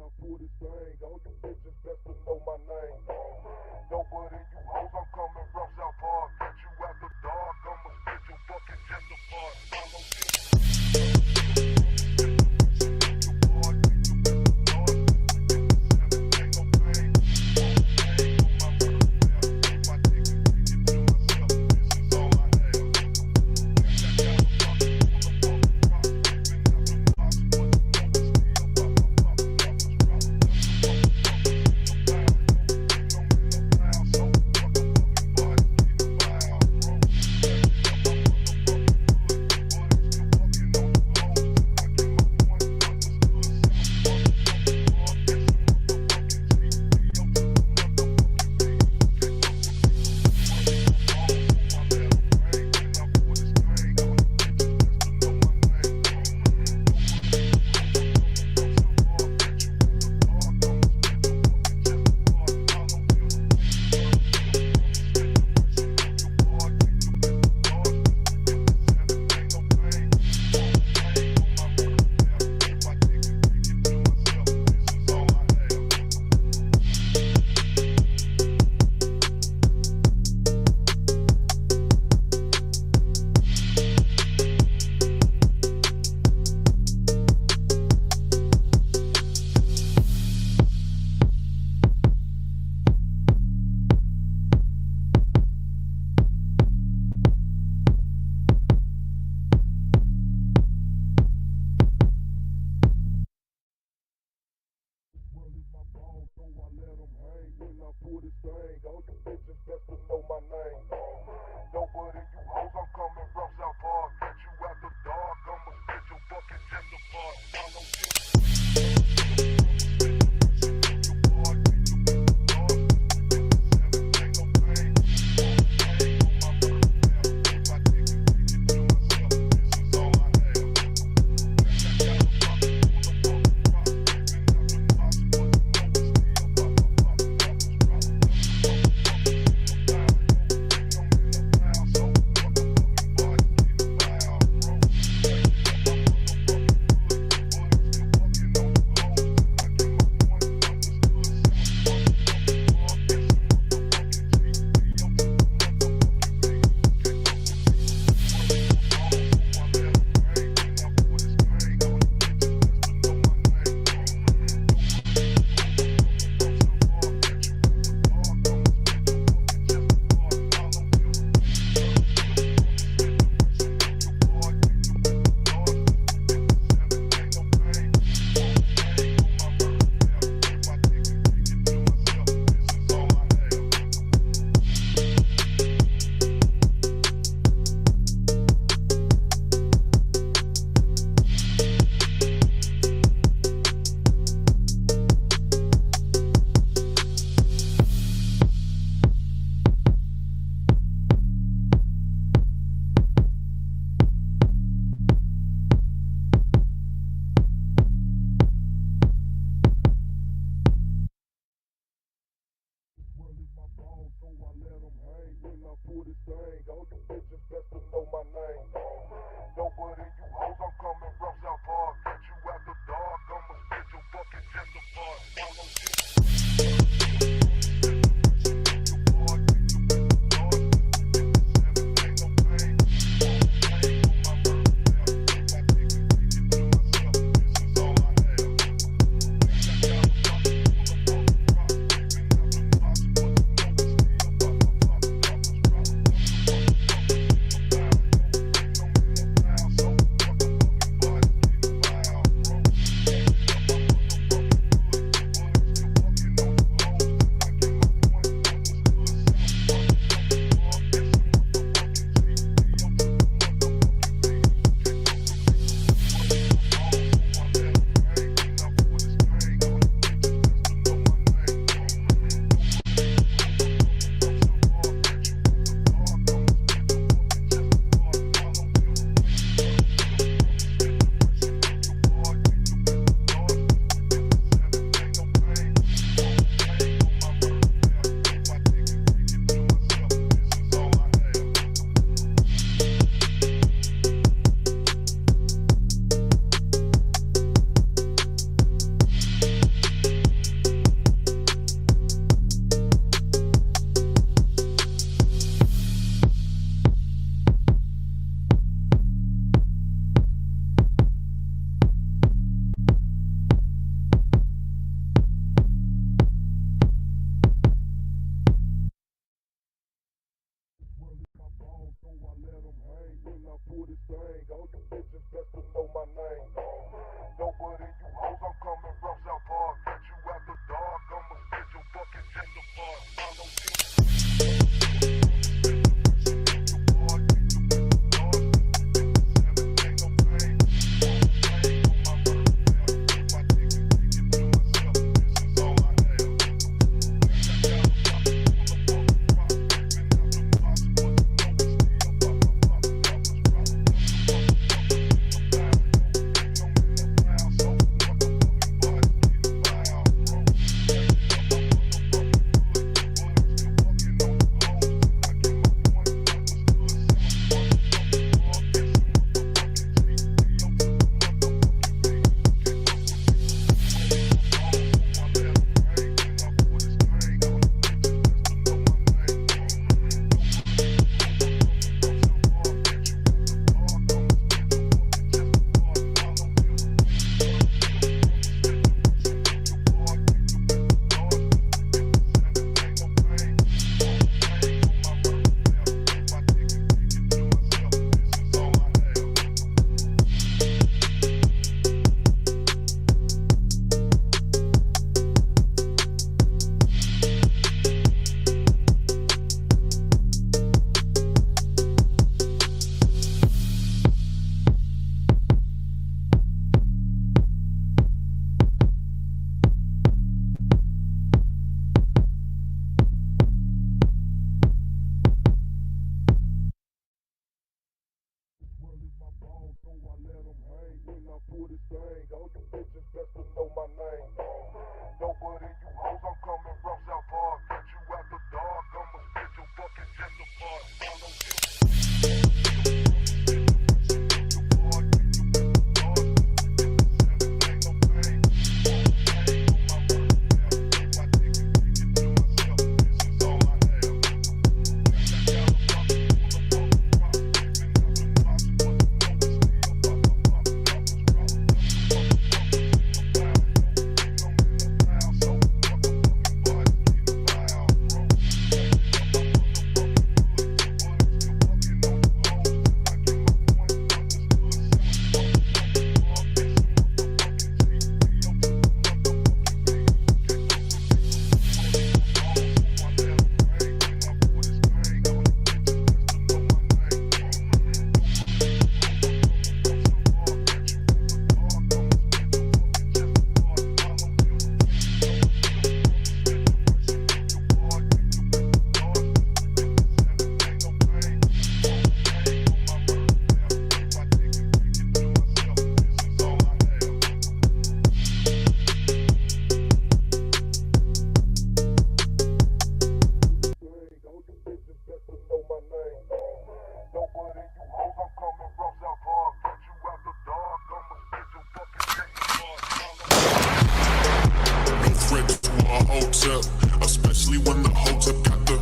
I pull this thing, all you bitches best to know my name. Yo, but in you hoes, I'm coming from South Park. Catch you after dark, I'ma spit your fucking chest apart. Follow pull this thing, all you bitches best to know my name. Yo, but in you hoes, I'm coming from South Park. Catch you after dark, I'ma spit your fucking chest apart. Follow pull this thing, all you bitches best to know my name. Yo, but in you hoes, I'm coming from South Park. Catch you after dark, I'ma spit your fucking chest apart. Follow Hotep, especially when the Hotep got the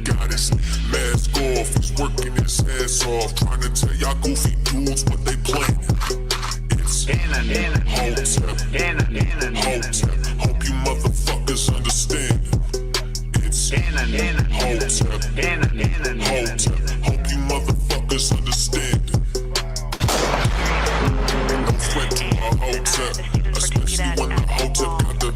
goddess. Mask off, he's working his ass off, trying to tell y'all goofy dudes what they playing. It's Hotep, Hotep, hope you motherfuckers understand. It's Hotep, Hotep, hope you motherfuckers understand. No threat to a Hotep, especially when the Hotep got the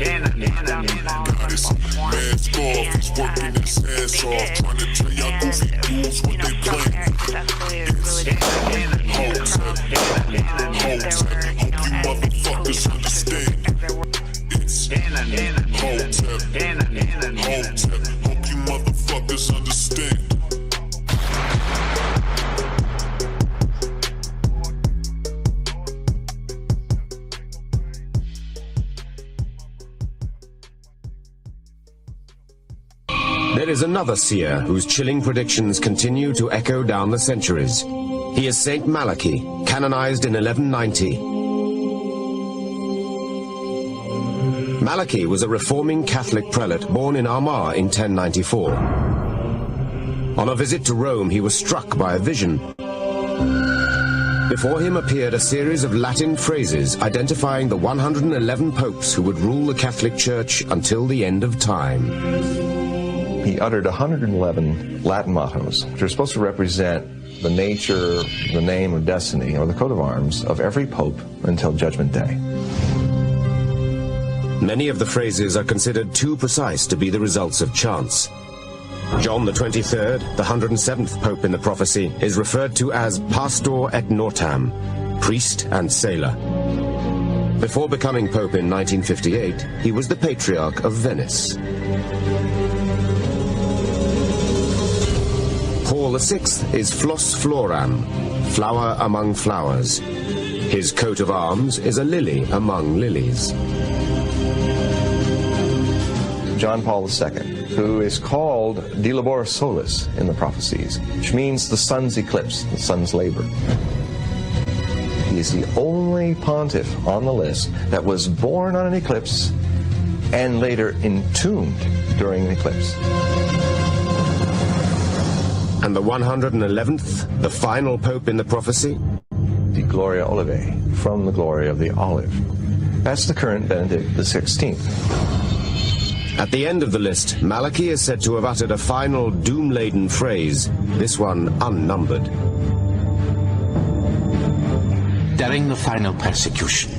goddess. Mask off, he's working his ass off, trying to tell y'all goofy dudes what they playing. It's Hotep, Hotep, hope you motherfuckers understand. It's Hotep, Hotep, hope you motherfuckers understand. There is another seer whose chilling predictions continue to echo down the centuries. He is Saint Malachi, canonized in 1190. Malachi was a reforming Catholic prelate born in Armagh in 1094. On a visit to Rome, he was struck by a vision. Before him appeared a series of Latin phrases identifying the 111 popes who would rule the Catholic Church until the end of time. He uttered 111 Latin mottos, which are supposed to represent the nature, the name of destiny, or the coat of arms of every pope until Judgment Day. Many of the phrases are considered too precise to be the results of chance. John the 23rd, the 107th pope in the prophecy, is referred to as Pastor et Nortam, priest and sailor. Before becoming pope in 1958, he was the Patriarch of Venice. Paul VI is Flos Floram, flower among flowers. His coat of arms is a lily among lilies. John Paul II, who is called De Labor Solis in the prophecies, which means the sun's eclipse, the sun's labor. He is the only pontiff on the list that was born on an eclipse and later entombed during an eclipse. And the 111th, the final pope in the prophecy? The Gloria Olivae, from the glory of the olive. That's the current Benedict XVI. At the end of the list, Malachi is said to have uttered a final doom-laden phrase, this one unnumbered. During the final persecution,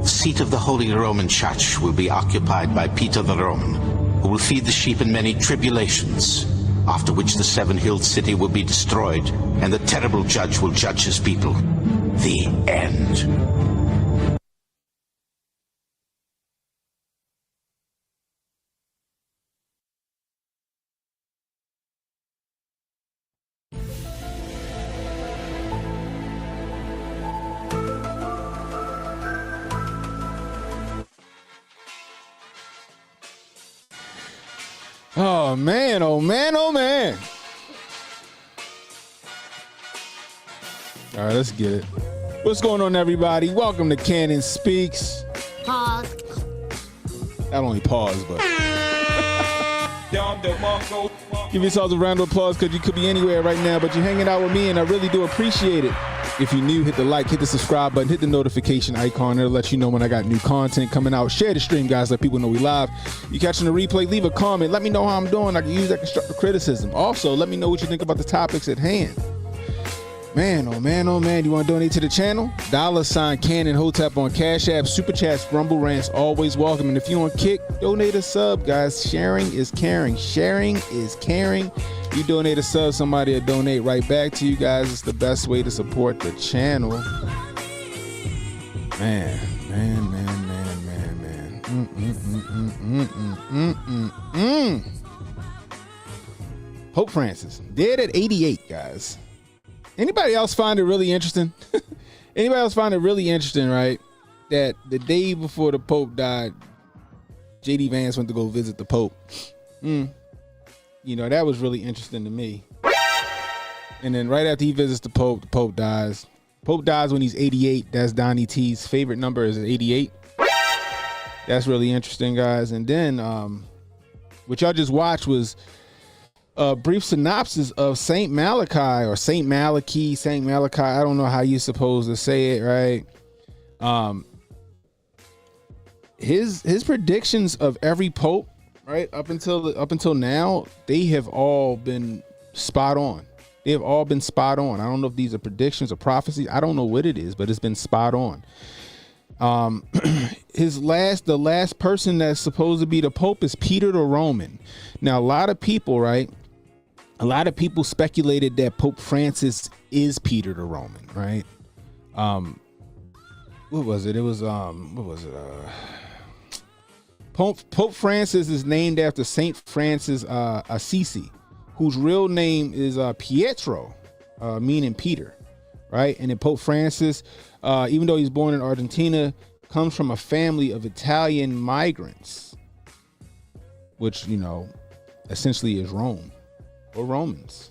the seat of the Holy Roman Church will be occupied by Peter the Roman, who will feed the sheep in many tribulations, after which the seven-hilled city will be destroyed, and the terrible judge will judge his people. The end. Oh man, oh man, oh man. All right, let's get it. What's going on, everybody? Welcome to Cannon Speaks. Pause. Not only pause, but give yourselves a round of applause because you could be anywhere right now, but you're hanging out with me, and I really do appreciate it. If you're new, hit the like, hit the subscribe button, hit the notification icon. It'll let you know when I got new content coming out. Share the stream, guys. Let people know we live. You catching the replay, leave a comment. Let me know how I'm doing. I can use that constructive criticism. Also, let me know what you think about the topics at hand. Man, oh man, oh man. You want to donate to the channel? $ Cannon Hotep on Cash App. Super Chats, Rumble Rants, always welcome. And if you want Kick, donate a sub, guys. Sharing is caring. Sharing is caring. You donate a sub, somebody will donate right back to you guys. It's the best way to support the channel. Man. Pope Francis, dead at 88, guys. Anybody else find it really interesting? Anybody else find it really interesting, right? That the day before the Pope died, J.D. Vance went to go visit the Pope. You know, that was really interesting to me. And then right after he visits the Pope dies. Pope dies when he's 88. That's Donnie T's favorite number is 88. That's really interesting, guys. And then what y'all just watched was a brief synopsis of Saint Malachi or Saint Malachi, Saint Malachi. I don't know how you're supposed to say it, right? His predictions of every pope, right, up until now, they have all been spot on. They have all been spot on. I don't know if these are predictions or prophecies. I don't know what it is, but it's been spot on. The last person that's supposed to be the Pope is Peter the Roman. Now, a lot of people speculated that Pope Francis is Peter the Roman, right? What was it? It was Pope Francis is named after Saint Francis Assisi, whose real name is Pietro, meaning Peter, right? And then Pope Francis, even though he's born in Argentina, comes from a family of Italian migrants, which, you know, essentially is Rome or Romans.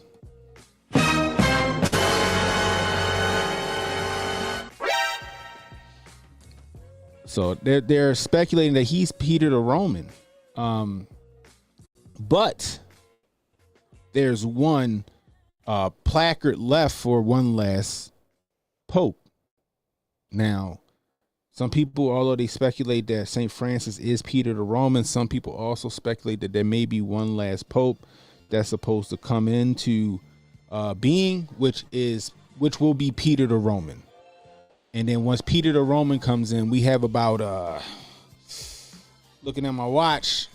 So they're speculating that he's Peter the Roman. But there's one placard left for one last pope. Now, some people, although they speculate that St. Francis is Peter the Roman, some people also speculate that there may be one last pope that's supposed to come into being, which will be Peter the Roman. And then once Peter the Roman comes in, we have about looking at my watch,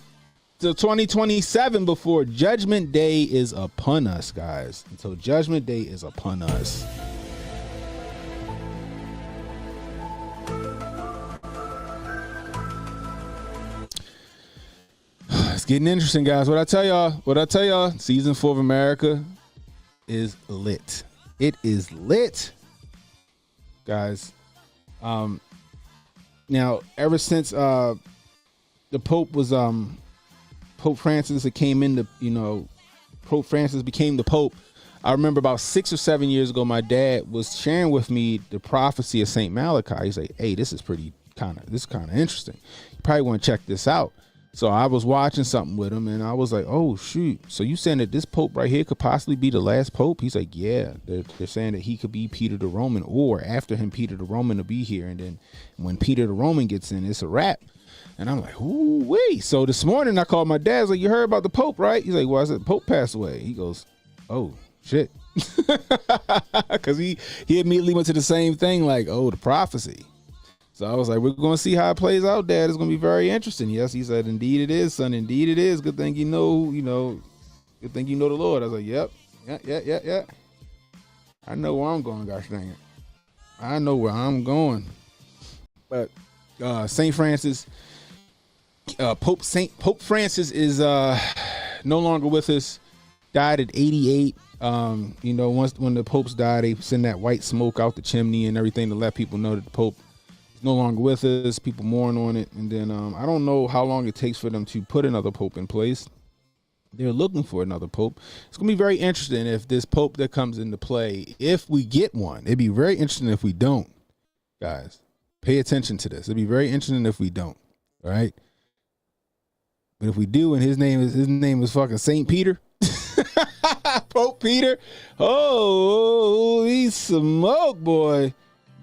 till 2027 before Judgment Day is upon us, guys. Until Judgment Day is upon us. It's getting interesting, guys. What I tell y'all, season 4 of America is lit. It is lit, guys. Now, ever since the Pope was Pope Francis came into, you know, Pope Francis became the Pope. I remember about 6 or 7 years ago, my dad was sharing with me the prophecy of Saint Malachi. He's like, "Hey, this is kind of interesting. You probably want to check this out." So I was watching something with him, and I was like, "Oh shoot! So you saying that this Pope right here could possibly be the last Pope?" He's like, "Yeah, they're saying that he could be Peter the Roman, or after him, Peter the Roman will be here, and then when Peter the Roman gets in, it's a wrap." And I'm like, "Ooh wait!" So this morning I called my dad. I was like, "You heard about the Pope, right?" He's like, "Well, I said Pope passed away." He goes, "Oh shit," because he immediately went to the same thing, like, "Oh, the prophecy." So I was like, "We're going to see how it plays out, Dad. It's going to be very interesting." Yes, he said, "Indeed it is, son. Indeed it is. Good thing you know, good thing you know the Lord." I was like, "Yep, yeah. I know where I'm going, gosh dang it. I know where I'm going." But Saint Francis, Pope Francis is no longer with us. Died at 88. Once when the popes die, they send that white smoke out the chimney and everything to let people know that the Pope no longer with us. People mourn on it, and then I don't know how long it takes for them to put another pope in place. They're looking for another pope. It's gonna be very interesting if this pope that comes into play, if we get one. It'd be very interesting if we don't, guys. Pay attention to this. It'd be very interesting if we don't. All right, but if we do, and his name is fucking Saint Peter, Pope Peter. Oh, he's smoke, boy.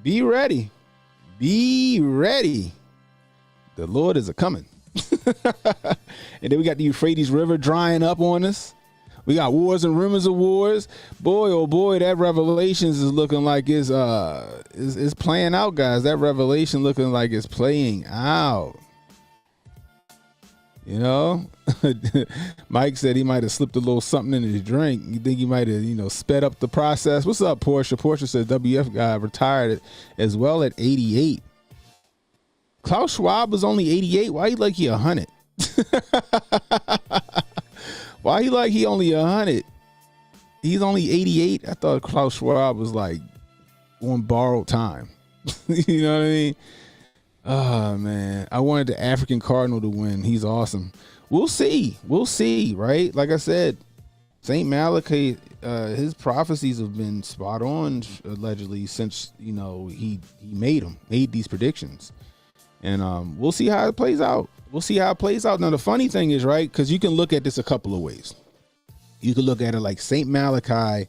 Be ready. Be ready. The Lord is a coming. And then we got the Euphrates River drying up on us. We got wars and rumors of wars. Boy, oh boy, that Revelations is looking like it's playing out, guys. That Revelation looking like it's playing out. You know, Mike said he might have slipped a little something in his drink. You think he might have, sped up the process? What's up, Portia? Portia says WF guy retired as well at 88. Klaus Schwab was only 88. Why he like he 100? Why he like he only 100? He's only 88. I thought Klaus Schwab was like on borrowed time. You know what I mean? Oh man, I wanted the African Cardinal to win. He's awesome. We'll see, right? Like I said, Saint Malachi, his prophecies have been spot on allegedly since he made these predictions, And we'll see how it plays out. We'll see how it plays out. Now, the funny thing is, right, because you can look at this a couple of ways. You can look at it like St. Malachi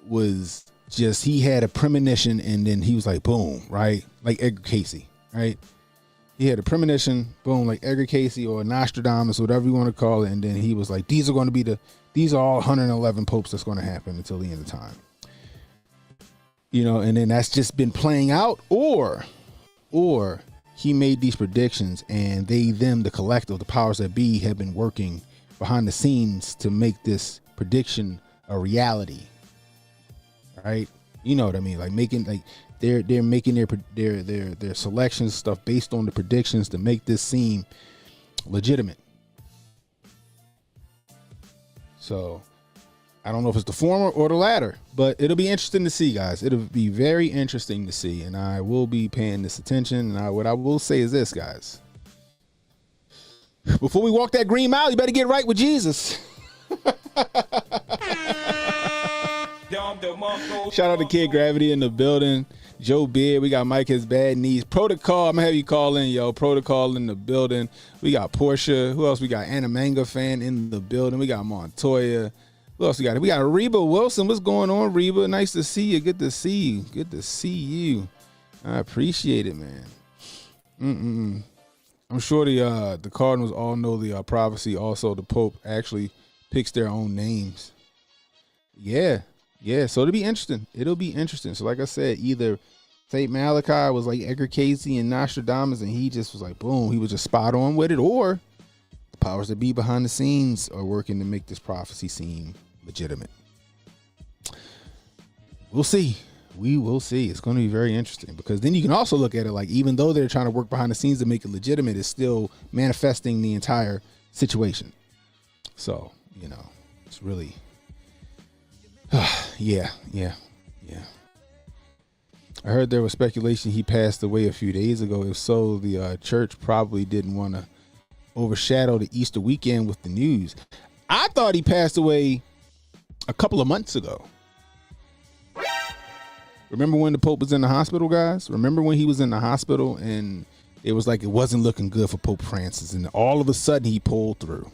was just, he had a premonition and then he was like, boom, right? Like Edgar Casey, right? He had a premonition, boom, like Edgar Casey or Nostradamus, whatever you want to call it. And then he was like, these are all 111 popes that's going to happen until the end of time. And then that's just been playing out, or he made these predictions and the collective, the powers that be, have been working behind the scenes to make this prediction a reality. Right? You know what I mean? Like they're making their selections stuff based on the predictions to make this seem legitimate. So I don't know if it's the former or the latter, but it'll be interesting to see, guys. It'll be very interesting to see, and I will be paying this attention. And what I will say is this, guys. Before we walk that green mile, you better get right with Jesus. Shout out to Kid Gravity in the building. Joe Beard, we got Mike Has Bad Knees. Protocol, I'm gonna have you call in, yo. Protocol in the building. We got Portia. Who else? We got Anna Manga fan in the building. We got Montoya. Who else we got? We got Reba Wilson. What's going on, Reba? Nice to see you. Good to see you. Good to see you. I appreciate it, man. I'm sure the Cardinals all know the prophecy. Also, the Pope actually picks their own names. Yeah. So it'll be interesting. So like I said, either St. Malachi was like Edgar Casey and Nostradamus, and he just was like, boom, he was just spot on with it, or the powers that be behind the scenes are working to make this prophecy seem legitimate. We'll see. We will see. It's going to be very interesting, because then you can also look at it like, even though they're trying to work behind the scenes to make it legitimate, it's still manifesting the entire situation. So, it's really, yeah. I heard there was speculation he passed away a few days ago. If so, the church probably didn't want to overshadow the Easter weekend with the news. I thought he passed away a couple of months ago. Remember when the Pope was in the hospital, guys? Remember when he was in the hospital and it was like it wasn't looking good for Pope Francis, and all of a sudden he pulled through?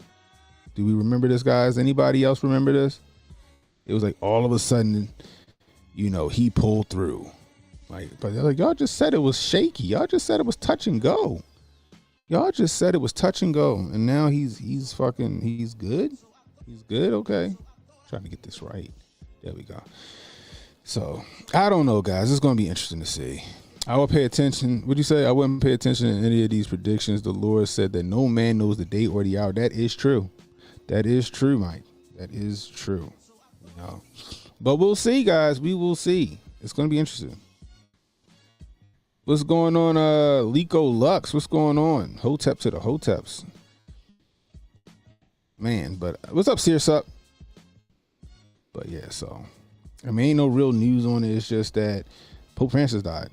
Do we remember this, guys? Anybody else remember this? It was like all of a sudden, he pulled through. But they're like, y'all just said it was shaky. Y'all just said it was touch and go. And now he's good. He's good. Okay. Trying to get this right. There we go. So I don't know, guys. It's going to be interesting to see. I will pay attention. What'd you say? I wouldn't pay attention to any of these predictions. The Lord said that no man knows the day or the hour. That is true. That is true, Mike. That is true. But we'll see, guys. We will see. It's going to be interesting. What's going on, Lico Lux? What's going on? Hotep to the Hoteps. Man, but what's up, Searsup? But yeah, so ain't no real news on it. It's just that Pope Francis died,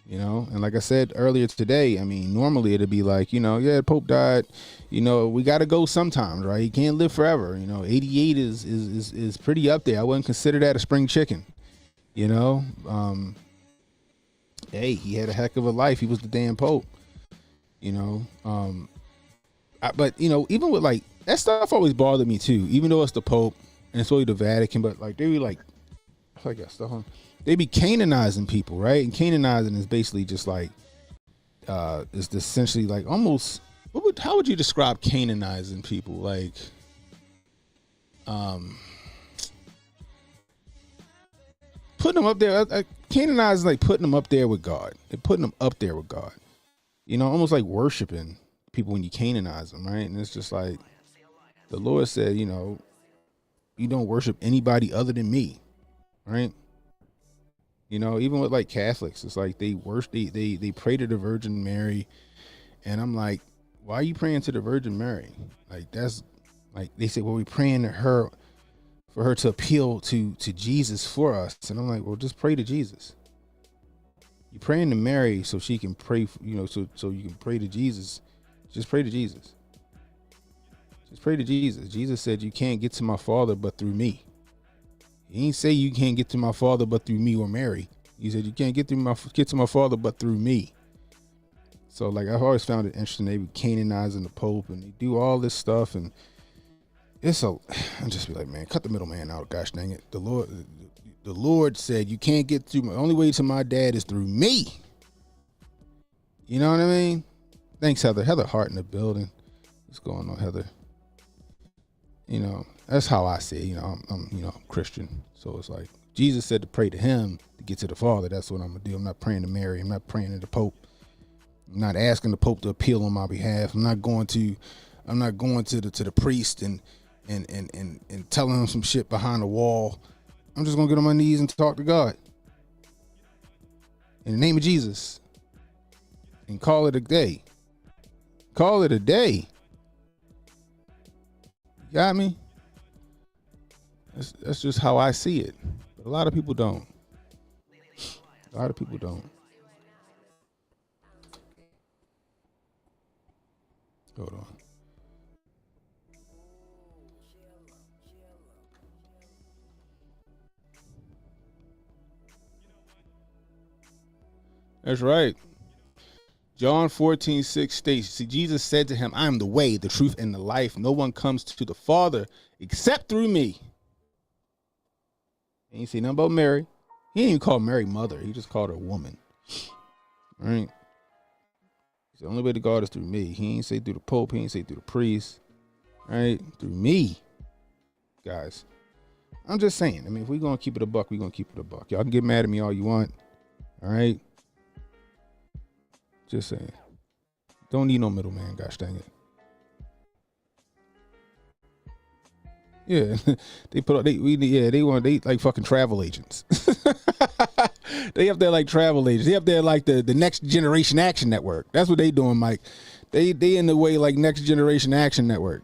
and like I said earlier today, normally it'd be like, yeah, Pope died, we got to go sometimes, right? He can't live forever. 88 is pretty up there. I wouldn't consider that a spring chicken, hey, he had a heck of a life. He was the damn Pope, but even with like that stuff always bothered me too, even though it's the Pope and it's only the Vatican, but like they were like that stuff on. They be canonizing people, right? And canonizing is basically just like, it's essentially like almost, how would you describe canonizing people? Like, putting them up there. Canonizing is like putting them up there with God. They're putting them up there with God. Almost like worshiping people when you canonize them, right? And it's just like, the Lord said, you don't worship anybody other than me, right? Even with like Catholics, it's like they worship, they pray to the Virgin Mary, and I'm like, why are you praying to the Virgin Mary? Like, that's like, they say, well, we're praying to her for her to appeal to Jesus for us, and I'm like, well, just pray to Jesus. You're praying to Mary so she can pray, so you can pray to Jesus. Just pray to Jesus. Just pray to Jesus. Jesus said, you can't get to my Father but through me. He didn't say you can't get to my Father but through me or Mary. He said you can't get to my Father but through me. So like I've always found it interesting. They be canonizing the Pope and they do all this stuff, and I'll just be like, man, cut the middleman out. Gosh dang it. The Lord said you can't get through. The only way to my dad is through me. You know what I mean? Thanks, Heather. Heather Hart in the building. What's going on, Heather? You know, that's how I see it. You know, I'm Christian. So it's like Jesus said to pray to him to get to the Father. That's what I'm gonna do. I'm not praying to Mary. I'm not praying to the Pope. I'm not asking the Pope to appeal on my behalf. I'm not going to the priest and telling him some shit behind the wall. I'm just gonna get on my knees and talk to God in the name of Jesus and call it a day. Call it a day. You got me? That's just how I see it. But a lot of people don't. A lot of people don't. Hold on. That's right. John 14:6 states, see, Jesus said to him, I am the way, the truth, and the life. No one comes to the Father except through me. He ain't say nothing about Mary. He didn't even call Mary mother. He just called her woman. All right. The only way to God is through me. He ain't say through the Pope. He ain't say through the priest. Right? Through me. Guys. I'm just saying. I mean, if we're going to keep it a buck, we're going to keep it a buck. Y'all can get mad at me all you want. All right? Just saying. Don't need no middleman. Gosh dang it. Yeah. They like fucking travel agents. They up there like travel agents. They up there like the Next Generation Action Network. That's what they doing, Mike. They in the way like Next Generation Action Network.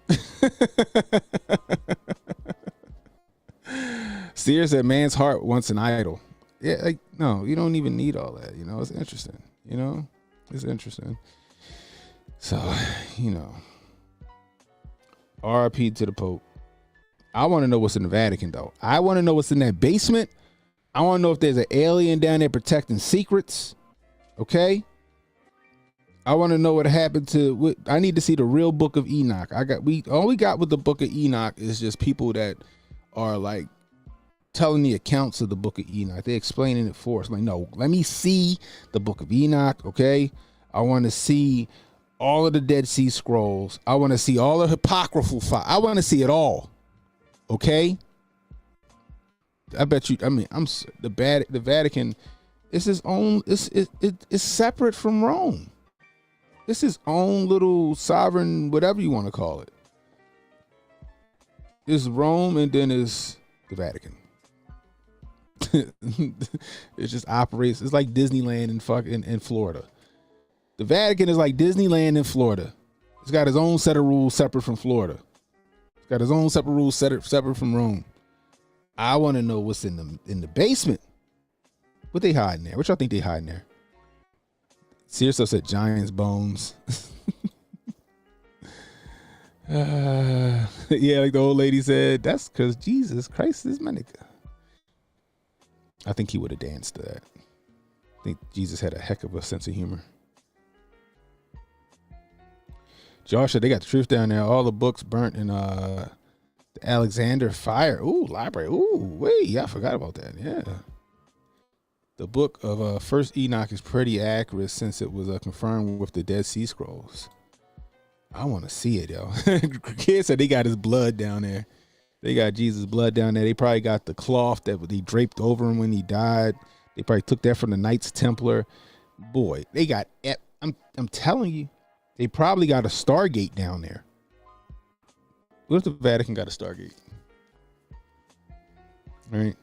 Sears said, man's heart wants an idol. Yeah, like, no, you don't even need all that. You know, it's interesting. You know, it's interesting. So, you know, RIP to the Pope. I want to know what's in the Vatican, though. I want to know what's in that basement. I want to know if there's an alien down there protecting secrets. Okay. I want to know what happened to. I need to see the real Book of Enoch. All we got with the Book of Enoch is just people that are like telling the accounts of the Book of Enoch. They're explaining it for us. Like, no, let me see the Book of Enoch. Okay. I want to see all of the Dead Sea Scrolls. I want to see all the apocryphal files. I want to see it all. Okay. I bet you. I mean, the Vatican is his own. It's separate from Rome. It's his own little sovereign, whatever you want to call it. It's Rome, and then it's the Vatican. It just operates. It's like Disneyland in Florida. The Vatican is like Disneyland in Florida. It's got his own set of rules separate from Florida. It's got his own separate rules separate from Rome. I want to know what's in the basement. What they hiding there? What y'all think they hiding there? Searso said Giant's bones. Yeah, like the old lady said, that's because Jesus Christ is my nigga. I think he would have danced to that. I think Jesus had a heck of a sense of humor. Josh said they got the truth down there. All the books burnt in the Alexander fire. Ooh, library. Ooh, wait, I forgot about that. Yeah. The book of First Enoch is pretty accurate since it was confirmed with the Dead Sea Scrolls. I want to see it, yo. Kids said they got his blood down there. They got Jesus' blood down there. They probably got the cloth that they draped over him when he died. They probably took that from the Knights Templar. Boy, they got. I'm telling you, they probably got a Stargate down there. What if the Vatican got a Stargate? All right.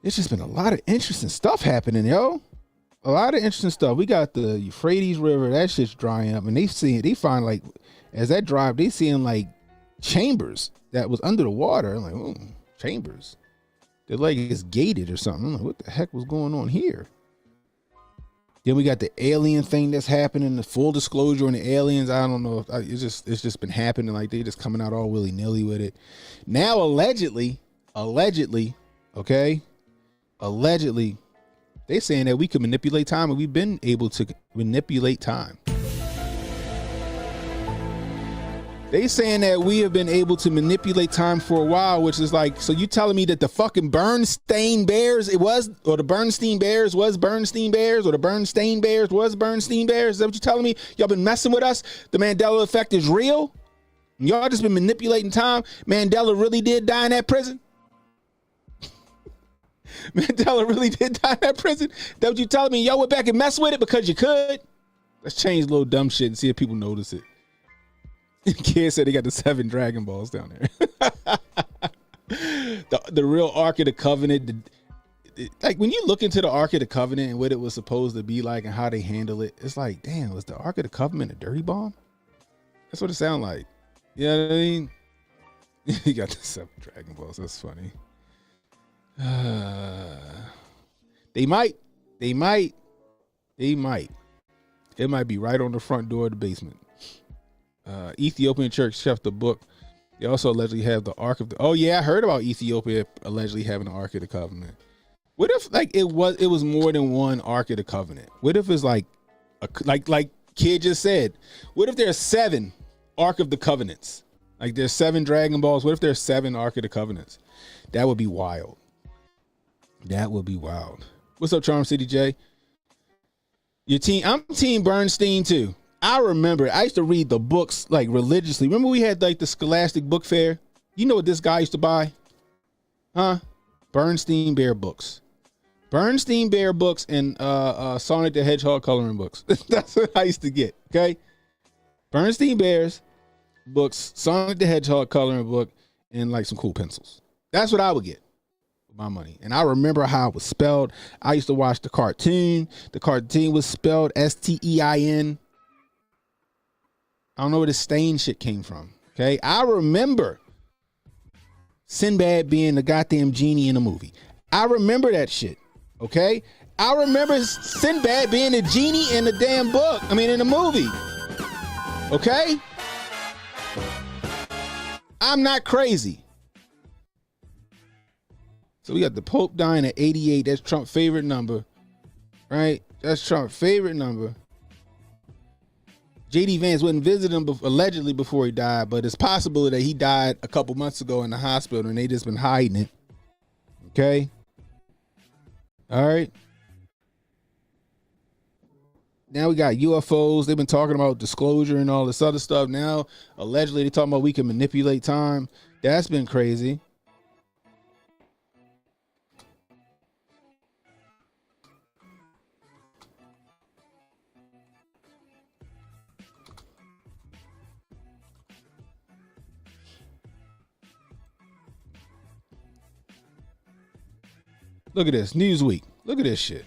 It's just been a lot of interesting stuff happening, yo. A lot of interesting stuff. We got the Euphrates River. That shit's drying up. And they find like, as that drive, they seeing like chambers that was under the water. I'm like, oh, chambers. They're like it's gated or something. I'm like, what the heck was going on here? Then we got the alien thing that's happening, the full disclosure on the aliens. I don't know. It's just been happening. Like they just coming out all willy nilly with it. Now, allegedly, okay? Allegedly, They saying that we can manipulate time, and we've been able to manipulate time. They saying that we have been able to manipulate time for a while, which is like, so you telling me that the fucking Bernstein Bears, or the Bernstein Bears was Bernstein Bears, or the Bernstein Bears was Bernstein Bears? Is that what you telling me? Y'all been messing with us? The Mandela effect is real? Y'all just been manipulating time? Mandela really did die in that prison? Mandela really did die in that prison? That what you telling me? Y'all went back and messed with it because you could? Let's change a little dumb shit and see if people notice it. Kid said he got the 7 Dragon Balls down there. the real Ark of the Covenant. Like when you look into the Ark of the Covenant and what it was supposed to be like and how they handle it, it's like, damn, was the Ark of the Covenant a dirty bomb? That's what it sound like. You know what I mean? He got the 7 Dragon Balls. That's funny. They might. It might be right on the front door of the basement. Ethiopian church kept the book. They also allegedly have the Ark of the. Oh yeah, I heard about Ethiopia allegedly having the Ark of the Covenant. What if like it was more than one Ark of the Covenant? What if it's like Kid just said? What if there's 7 Ark of the Covenants? Like there's 7 Dragon Balls. What if there's 7 Ark of the Covenants? That would be wild. That would be wild. What's up, Charm City J? Your team? I'm Team Bernstein too. I remember I used to read the books like religiously. Remember we had like the Scholastic Book Fair? You know what this guy used to buy? Huh? Bernstein Bear books. Bernstein Bear books and Sonic the Hedgehog coloring books. That's what I used to get, okay? Bernstein Bears books, Sonic the Hedgehog coloring book, and like some cool pencils. That's what I would get with my money. And I remember how it was spelled. I used to watch the cartoon. The cartoon was spelled Stein. I don't know where the stain shit came from. Okay. I remember Sinbad being the goddamn genie in the movie. I remember that shit. Okay. I remember Sinbad being the genie in the damn book. I mean, in the movie. Okay. I'm not crazy. So we got the Pope dying at 88. That's Trump's favorite number. Right. That's Trump's favorite number. J.D. Vance wouldn't visit him allegedly before he died, but it's possible that he died a couple months ago in the hospital and they just been hiding it. Okay. All right. Now we got UFOs. They've been talking about disclosure and all this other stuff. Now, allegedly, they're talking about we can manipulate time. That's been crazy. Look at this. Newsweek. Look at this shit.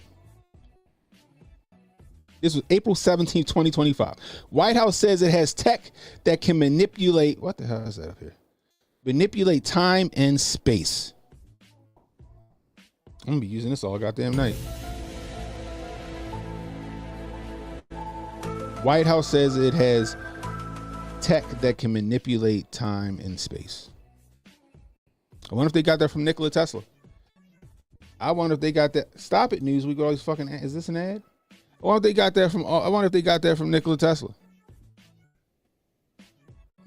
This was April 17th, 2025. White House says it has tech that can manipulate. What the hell is that up here? Manipulate time and space. I'm going to be using this all goddamn night. White House says it has tech that can manipulate time and space. I wonder if they got that from Nikola Tesla. I wonder if they got that. Stop it, Newsweek. All these fucking. Is this an ad? I wonder if they got that from. I wonder if they got that from Nikola Tesla.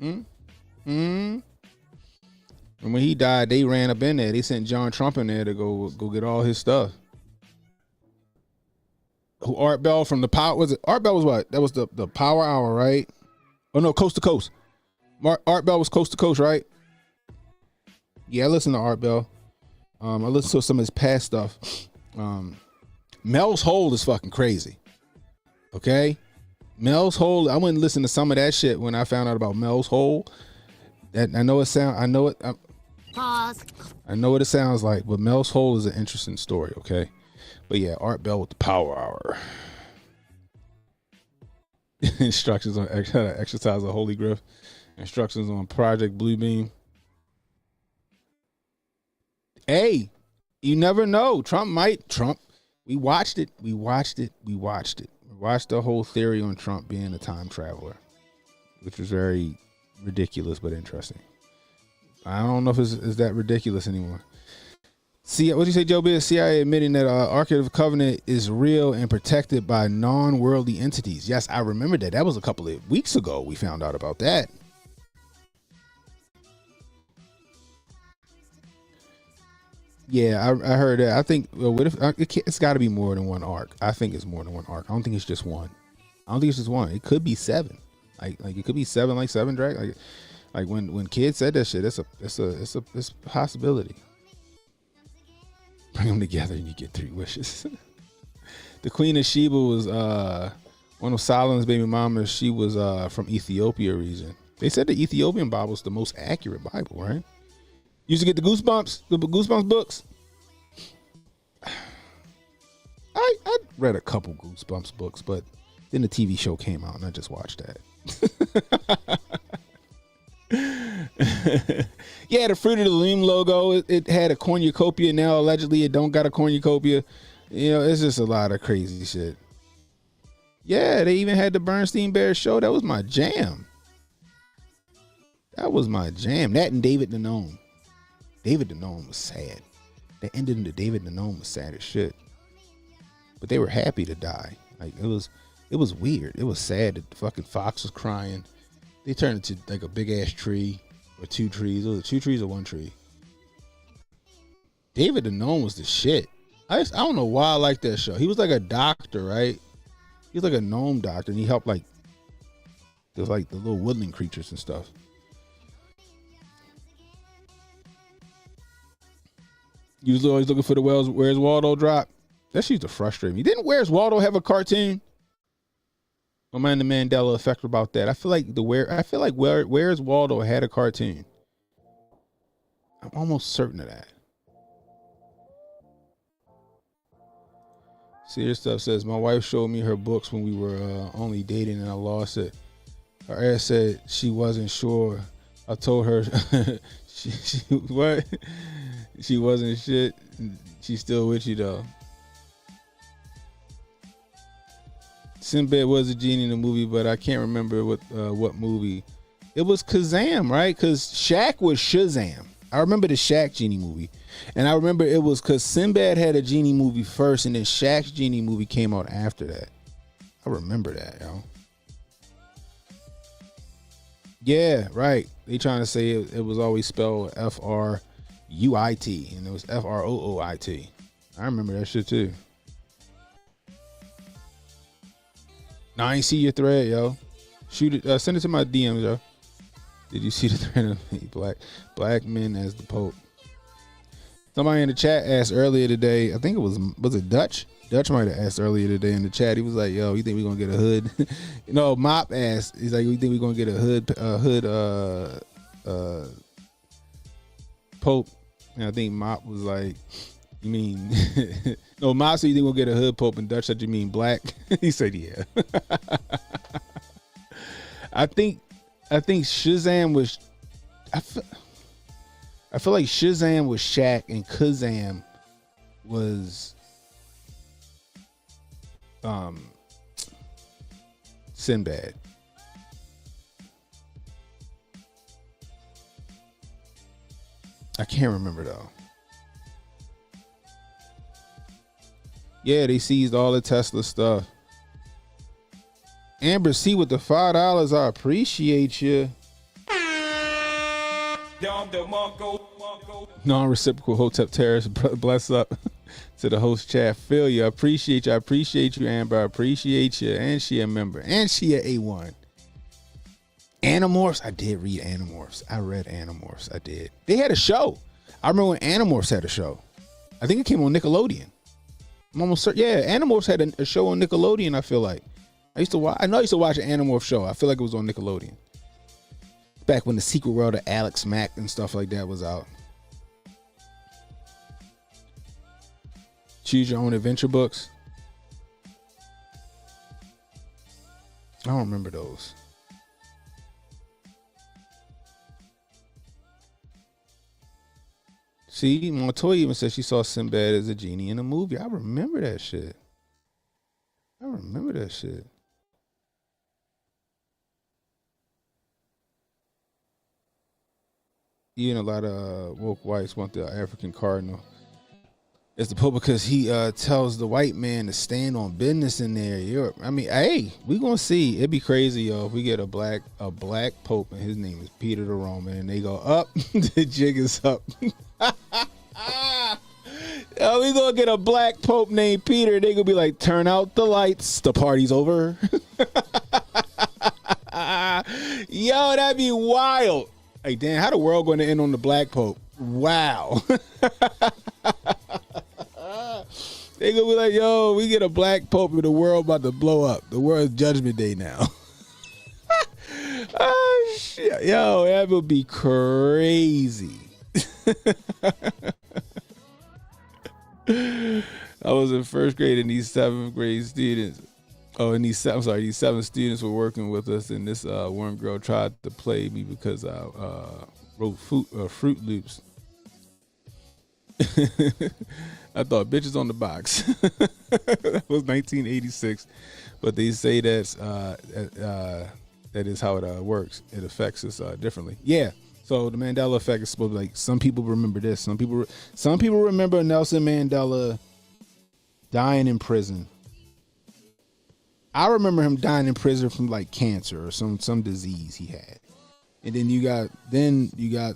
And when he died, they ran up in there. They sent John Trump in there to go get all his stuff. Who Art Bell from the Power? Was it Art Bell? Was what? That was the Power Hour, right? Oh no, Coast to Coast. Art Bell was Coast to Coast, right? Yeah, I listened to Art Bell. I listened to some of his past stuff. Mel's Hole is fucking crazy. Okay? Mel's Hole, I went and listened to some of that shit when I found out about Mel's Hole. That I know what it sounds like, but Mel's Hole is an interesting story, okay? But yeah, Art Bell with the Power Hour. Instructions on how to exercise a holy grift. Instructions on Project Bluebeam. Hey, you never know. Trump. We watched it. We watched the whole theory on Trump being a time traveler, which was very ridiculous but interesting. I don't know if it's that ridiculous anymore. See, what do you say, Joe Biz? CIA admitting that Ark of the Covenant is real and protected by non-worldly entities. Yes, I remember that. That was a couple of weeks ago we found out about that. Yeah, I heard that. I think what if it's got to be more than one Ark? I think it's more than one Ark. I don't think it's just one. I don't think it's just one. It could be 7. Like it could be 7, like 7 drag. Like when kids said that shit, it's a possibility. Bring them together and you get 3 wishes. The Queen of Sheba was one of Solomon's baby mamas. She was from Ethiopia region. They said the Ethiopian Bible is the most accurate Bible, right? Used to get the Goosebumps books. I read a couple Goosebumps books, but then the TV show came out and I just watched that. Yeah, the Fruit of the Loom logo, it had a cornucopia. Now allegedly it don't got a cornucopia. You know, it's just a lot of crazy shit. Yeah, they even had the Bernstein Bears show. That was my jam. That and David the Gnome. David the Gnome was sad. The ending to David the Gnome was sad as shit. But they were happy to die. Like it was weird. It was sad that the fucking fox was crying. They turned into like a big ass tree or 2 trees. Was it 2 trees or 1 tree? David the Gnome was the shit. I don't know why I like that show. He was like a doctor, right? He was like a gnome doctor, and he helped like the little woodland creatures and stuff. You was always looking for the Where's Waldo drop. That shit used to frustrate me. Didn't Where's Waldo have a cartoon? I'm on the Mandela effect about that. I feel like Where's Waldo had a cartoon. I'm almost certain of that. Serious Stuff says, my wife showed me her books when we were only dating and I lost it. Her ass said she wasn't sure. I told her she what? She wasn't shit. She's still with you though. Sinbad was a genie in the movie, but I can't remember what movie. It was Kazam, right? Because Shaq was Shazam. I remember the Shaq genie movie. And I remember it was because Sinbad had a genie movie first, and then Shaq's genie movie came out after that. I remember that, yo. Yeah, right. They trying to say it was always spelled F-R-U-I-T, and it was F-R-O-O-I-T. I remember that shit too. No, I ain't see your thread, yo. Shoot it. Send it to my DMs, yo. Did you see the thread of me? Black men as the Pope? Somebody in the chat asked earlier today. I think it was it Dutch? Dutch might have asked earlier today in the chat. He was like, "Yo, you think we're gonna get a hood?" No, Mop asked. He's like, "You think we're gonna get a hood Pope?" And I think Mop was like, "You mean?" No, Mop said, "You think we'll get a hood Pope?" And Dutch said, "You mean black?" He said, "Yeah." I think Shazam was. I feel like Shazam was Shaq and Kazam was Sinbad. I can't remember though. Yeah, they seized all the Tesla stuff. Amber C with the $5. I appreciate you. Non-reciprocal Hotep terrorist, bless up to the host chat. Feel you. I appreciate you. I appreciate you, Amber. I appreciate you. And she a member. And she a A1. Animorphs. I did read Animorphs. I read Animorphs. I did. They had a show. I remember when Animorphs had a show. I think it came on Nickelodeon. I'm almost certain. Yeah, Animorphs had a show on Nickelodeon, I feel like. I know I used to watch an Animorph show. I feel like it was on Nickelodeon. Back when the Secret World of Alex Mack and stuff like that was out. Choose Your Own Adventure books. I don't remember those. See, Montoya even said she saw Sinbad as a genie in a movie. I remember that shit. Even a lot of woke whites want the African cardinal. It's the Pope because he tells the white man to stand on business in there. I mean, hey, we gonna see. It'd be crazy, yo, if we get a black Pope and his name is Peter the Roman, and they go up, the jig is up. Yo, we gonna get a black Pope named Peter. They gonna be like, turn out the lights, the party's over. Yo, that'd be wild. Hey, Dan, how the world going to end on the black Pope? Wow. They gonna be like, yo, we get a black Pope and the world about to blow up. The world's Judgment Day now. Oh shit, yo, that would be crazy. I was in first grade and these seventh grade students. Oh, and these seven students were working with us, and this one girl tried to play me because I wrote Fruit Loops. I thought bitches on the box. That was 1986, but they say that is how it works. It affects us differently. Yeah. So the Mandela effect is supposed to, like, some people remember this. Some people remember Nelson Mandela dying in prison. I remember him dying in prison from like cancer or some disease he had. And then you got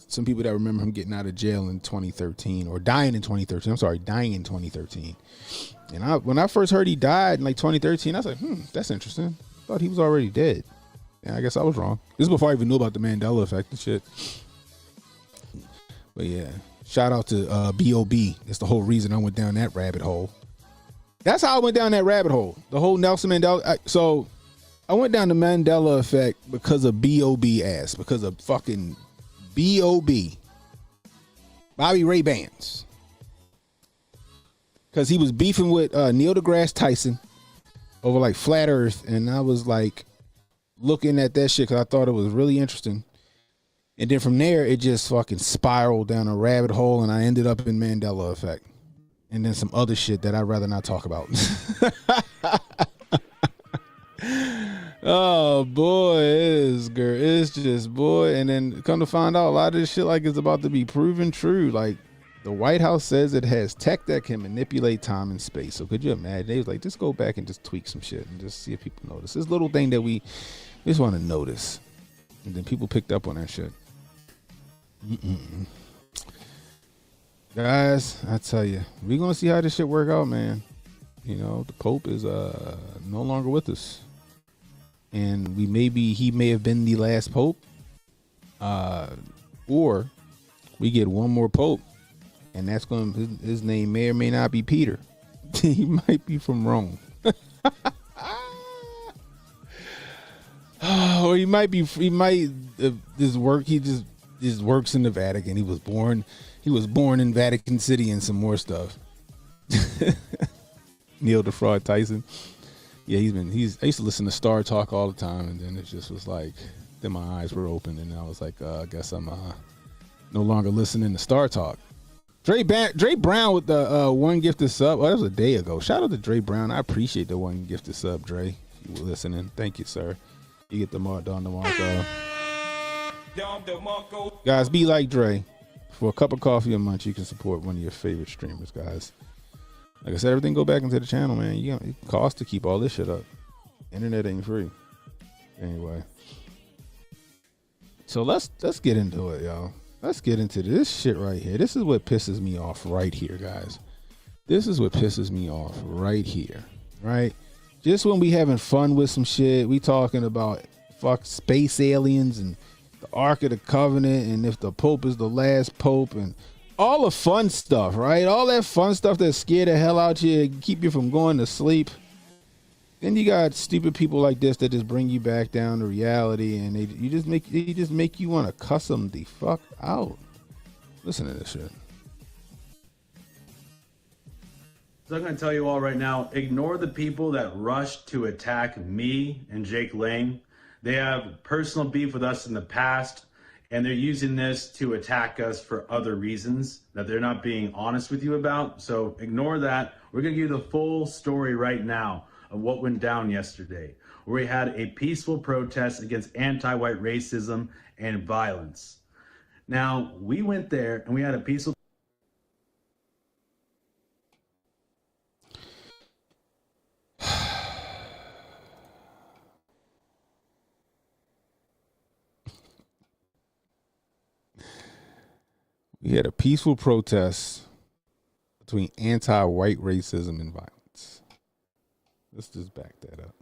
some people that remember him getting out of jail in 2013 or dying in 2013. I'm sorry, dying in 2013. And when I first heard he died in like 2013, I was like, that's interesting. I thought he was already dead. Yeah, I guess I was wrong. This is before I even knew about the Mandela effect and shit. But yeah, shout out to B.O.B. That's the whole reason I went down that rabbit hole. That's how I went down that rabbit hole. The whole Nelson Mandela. So I went down the Mandela effect because of B.O.B. ass. Because of fucking B.O.B. Bobby Ray Bands. Because he was beefing with Neil deGrasse Tyson over like flat earth. And I was like looking at that shit because I thought it was really interesting. And then from there, it just fucking spiraled down a rabbit hole. And I ended up in Mandela effect. And then some other shit that I'd rather not talk about. Oh boy, it's just boy. And then come to find out, a lot of this shit like is about to be proven true. Like the White House says it has tech that can manipulate time and space. So could you imagine? They was like, just go back and just tweak some shit and just see if people notice. This little thing that we just want to notice. And then people picked up on that shit. Guys, I tell you, we're gonna see how this shit work out, man. You know, the Pope is no longer with us, and he may have been the last Pope, or we get one more Pope, and that's his name may or may not be Peter. He might be from Rome, or he might just work. He just works in the Vatican. He was born in Vatican City and some more stuff. Neil deGrasse Tyson. Yeah, I used to listen to Star Talk all the time, and then it just was like, then my eyes were open, and I was like, I guess I'm no longer listening to Star Talk. Dre Brown with the one gifted sub. Oh, that was a day ago. Shout out to Dre Brown. I appreciate the one gifted sub, Dre. If you were listening, thank you, sir. You get the mark on the Marco. Guys, be like Dre. For a cup of coffee a month, you can support one of your favorite streamers, guys. Like I said, everything go back into the channel, man. It costs to keep all this shit up. Internet ain't free. Anyway. So let's get into it, y'all. Let's get into this shit right here. This is what pisses me off right here, guys. This is what pisses me off right here, right? Just when we having fun with some shit, we talking about fuck space aliens and the Ark of the Covenant, and if the Pope is the last Pope, and all the fun stuff, right? All that fun stuff that scare the hell out you, keep you from going to sleep. Then you got stupid people like this that just bring you back down to reality, and they just make you want to cuss them the fuck out. Listen to this shit. So I'm going to tell you all right now, ignore the people that rushed to attack me and Jake Lang. They have personal beef with us in the past, and they're using this to attack us for other reasons that they're not being honest with you about. So ignore that. We're going to give you the full story right now of what went down yesterday, where we had a peaceful protest against anti-white racism and violence. Now, we went there and we had a peaceful... We had a peaceful protest between anti-white racism and violence. Let's just back that up.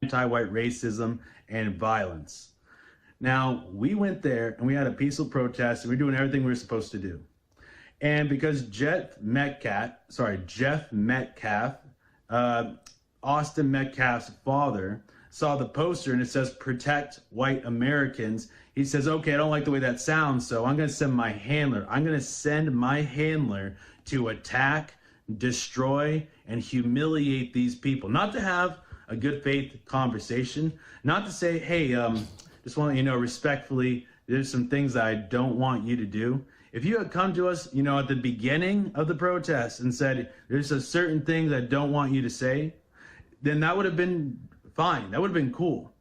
Anti-white racism and violence. Now, we went there and we had a peaceful protest and we're doing everything we were supposed to do. And because Jeff Metcalf, Austin Metcalf's father, saw the poster and it says protect white Americans, he says, okay, I don't like the way that sounds, so I'm going to send my handler. I'm going to send my handler to attack, destroy, and humiliate these people. Not to have a good faith conversation, not to say, hey, just want to let you know respectfully, there's some things that I don't want you to do. If you had come to us, at the beginning of the protest and said, there's a certain thing that I don't want you to say, then that would have been fine. That would have been cool.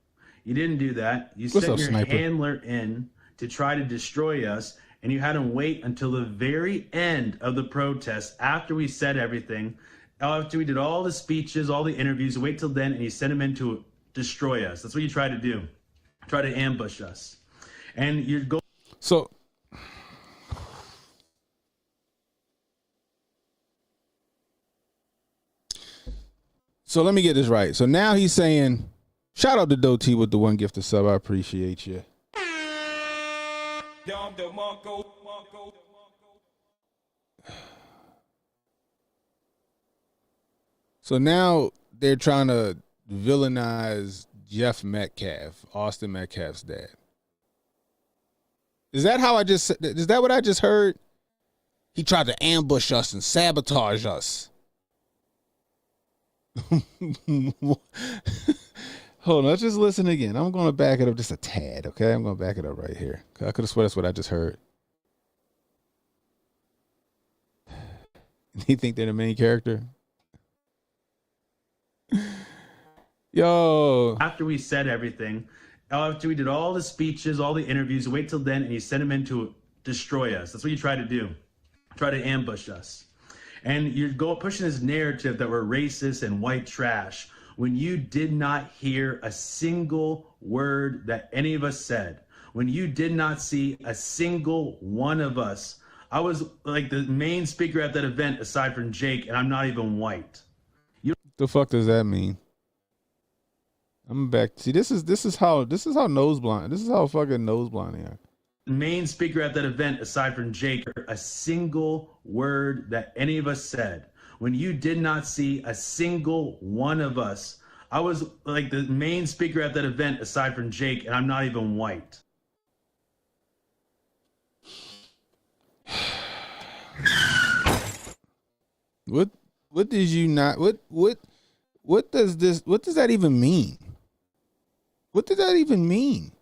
You didn't do that. You sent your handler in to try to destroy us, and you had him wait until the very end of the protest after we said everything, after we did all the speeches, all the interviews, wait till then, and you sent him in to destroy us. That's what you tried to do. Try to ambush us. And you're going... So let me get this right. So now he's saying, shout out to Doty with the one gift of sub. I appreciate you. So now they're trying to villainize Jeff Metcalf, Austin Metcalf's dad. Is that what I just heard? He tried to ambush us and sabotage us. Hold on, let's just listen again. I'm going to back it up just a tad, okay? I'm going to back it up right here. I could have sworn that's what I just heard. You think they're the main character? Yo. After we said everything, after we did all the speeches, all the interviews, wait till then, and you sent him in to destroy us. That's what you tried to do. Try to ambush us. And you're pushing this narrative that we're racist and white trash when you did not hear a single word that any of us said. When you did not see a single one of us. I was like the main speaker at that event aside from Jake, and I'm not even white. The fuck does that mean? I'm back. See, this is how nose blind. This is how fucking nose blind they are. Main speaker at that event aside from Jake, a single word that any of us said. When you did not see a single one of us. I was like the main speaker at that event aside from Jake, and I'm not even white. What did you not what does that even mean? What does that even mean?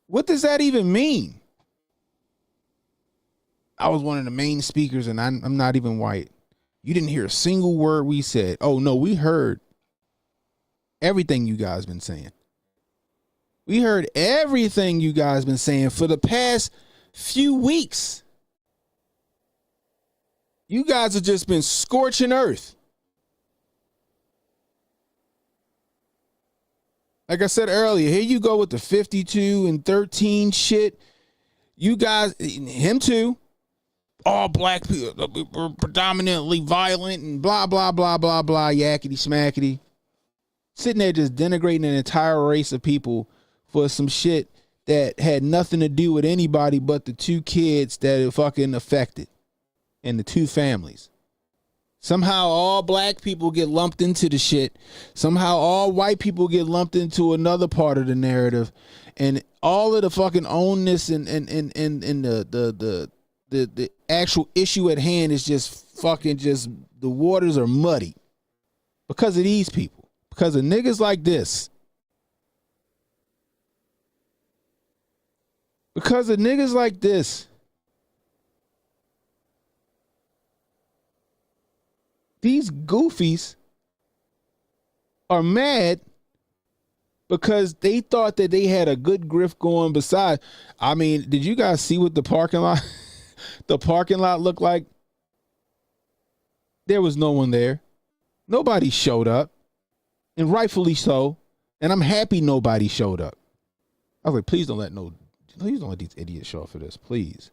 What does that even mean? I was one of the main speakers and I'm not even white. You didn't hear a single word we said. Oh no, we heard everything you guys been saying. We heard everything you guys been saying for the past few weeks. You guys have just been scorching earth. Like I said earlier, here you go with the 52 and 13 shit. You guys, him too. All black people are predominantly violent and blah, blah, blah, blah, blah, yakety smackety. Sitting there just denigrating an entire race of people for some shit that had nothing to do with anybody but the two kids that it fucking affected and the two families. Somehow all black people get lumped into the shit. Somehow all white people get lumped into another part of the narrative. And all of the fucking ownness and the actual issue at hand is just fucking just the waters are muddy. Because of these people. Because of niggas like this. Because of niggas like this. These goofies are mad because they thought that they had a good grift going beside. I mean, did you guys see what the parking lot looked like? There was no one there. Nobody showed up. And rightfully so. And I'm happy nobody showed up. I was like, please don't let no please don't let these idiots show up for this, please.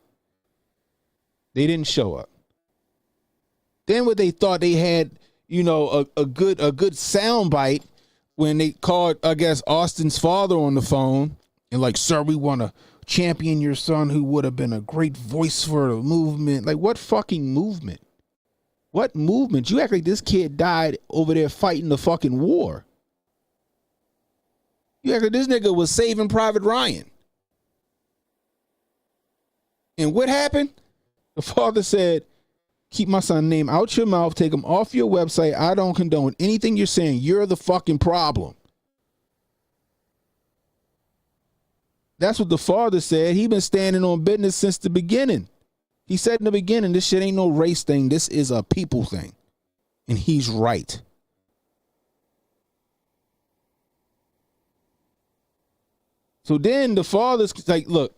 They didn't show up. Then what they thought they had, you know, a good sound bite when they called, I guess, Austin's father on the phone and like, sir, we want to champion your son who would have been a great voice for the movement. Like, what fucking movement? What movement? You act like this kid died over there fighting the fucking war. You act like this nigga was Saving Private Ryan. And what happened? The father said, keep my son's name out your mouth. Take him off your website. I don't condone anything you're saying. You're the fucking problem. That's what the father said. He been standing on business since the beginning. He said in the beginning, this shit ain't no race thing. This is a people thing. And he's right. So then the father's like, look,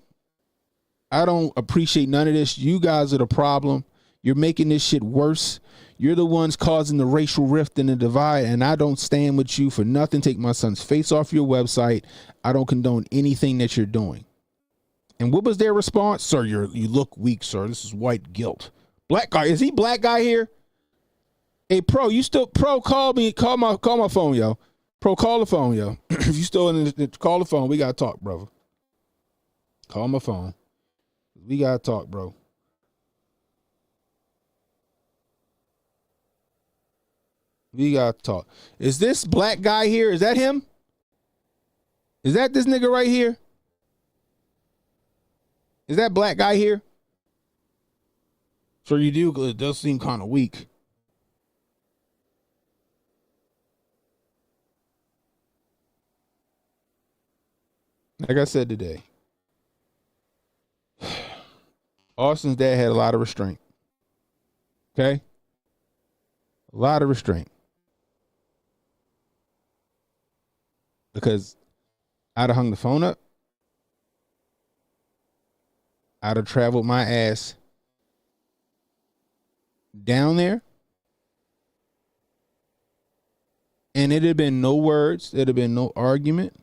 I don't appreciate none of this. You guys are the problem. You're making this shit worse. You're the ones causing the racial rift and the divide, and I don't stand with you for nothing. Take my son's face off your website. I don't condone anything that you're doing. And what was their response? Sir, you look weak, sir. This is white guilt. Black guy. Is he black guy here? Hey, Pro, you still, Pro, call me. Call my phone, yo. Pro, call the phone, yo. If you still in the, call the phone. We got to talk, brother. Call my phone. We got to talk, bro. We got to talk. Is this black guy here? Is that him? Is that this nigga right here? Is that black guy here? So you do, it does seem kind of weak. Like I said today, Austin's dad had a lot of restraint. Okay? A lot of restraint. Because I'd have hung the phone up. I'd have traveled my ass down there. And it'd have been no words. It'd have been no argument.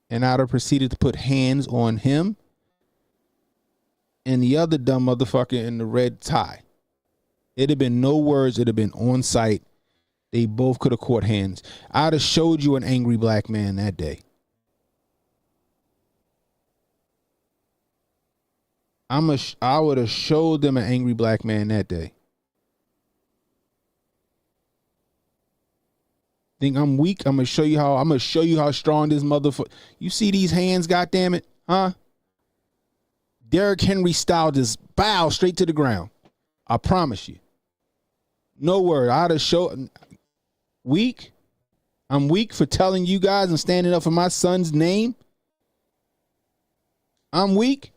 And I'd have proceeded to put hands on him and the other dumb motherfucker in the red tie. It'd have been no words. It'd have been on site. They both could have caught hands. I'd have showed you an angry black man that day. I would have showed them an angry black man that day. Think I'm weak? I'm gonna show you how strong this motherfucker. You see these hands, goddammit? Huh? Derrick Henry style, just bow straight to the ground. I promise you. No word. I'd have showed weak. I'm weak for telling you guys and standing up for my son's name. I'm weak.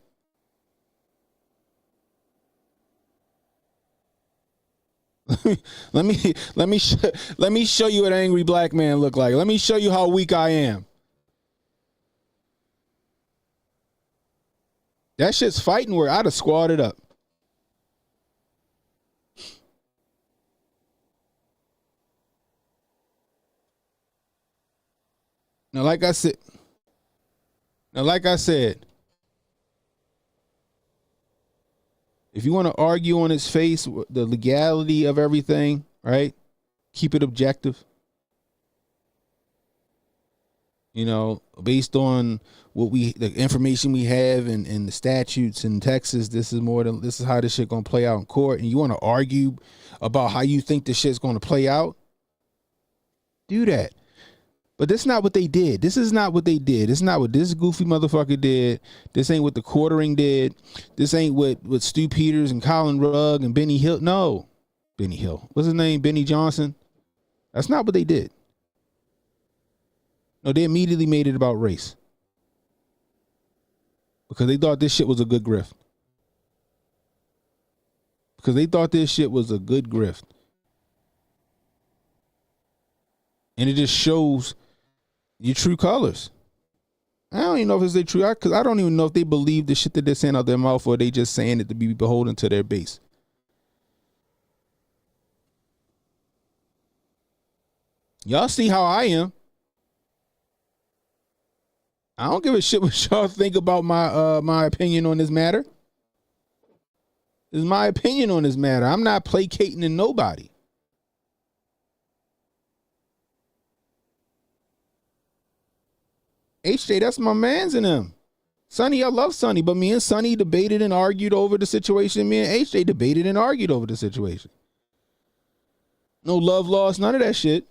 Let me show you what an angry black man look like. Let me show you how weak I am. That shit's fighting where I'd have squatted up. Now, like I said, if you want to argue on his face the legality of everything, right? Keep it objective. You know, based on the information we have and the statutes in Texas, this is how this shit gonna play out in court. And you want to argue about how you think this shit's gonna play out? Do that. But that's not what they did. This is not what they did. This is not what this goofy motherfucker did. This ain't what the quartering did. This ain't what Stu Peters and Colin Rugg and Benny Hill. No. Benny Hill. What's his name? Benny Johnson. That's not what they did. No, they immediately made it about race. Because they thought this shit was a good grift. And it just shows your true colors. I don't even know if it's their true, because I don't even know if they believe the shit that they're saying out their mouth or they just saying it to be beholden to their base. Y'all see how I am. I don't give a shit what y'all think about my opinion on this matter. This is my opinion on this matter. I'm not placating to nobody. HJ, that's my man's in him. Sonny, I love Sonny, but me and Sonny debated and argued over the situation. Me and HJ debated and argued over the situation. No love lost, none of that shit.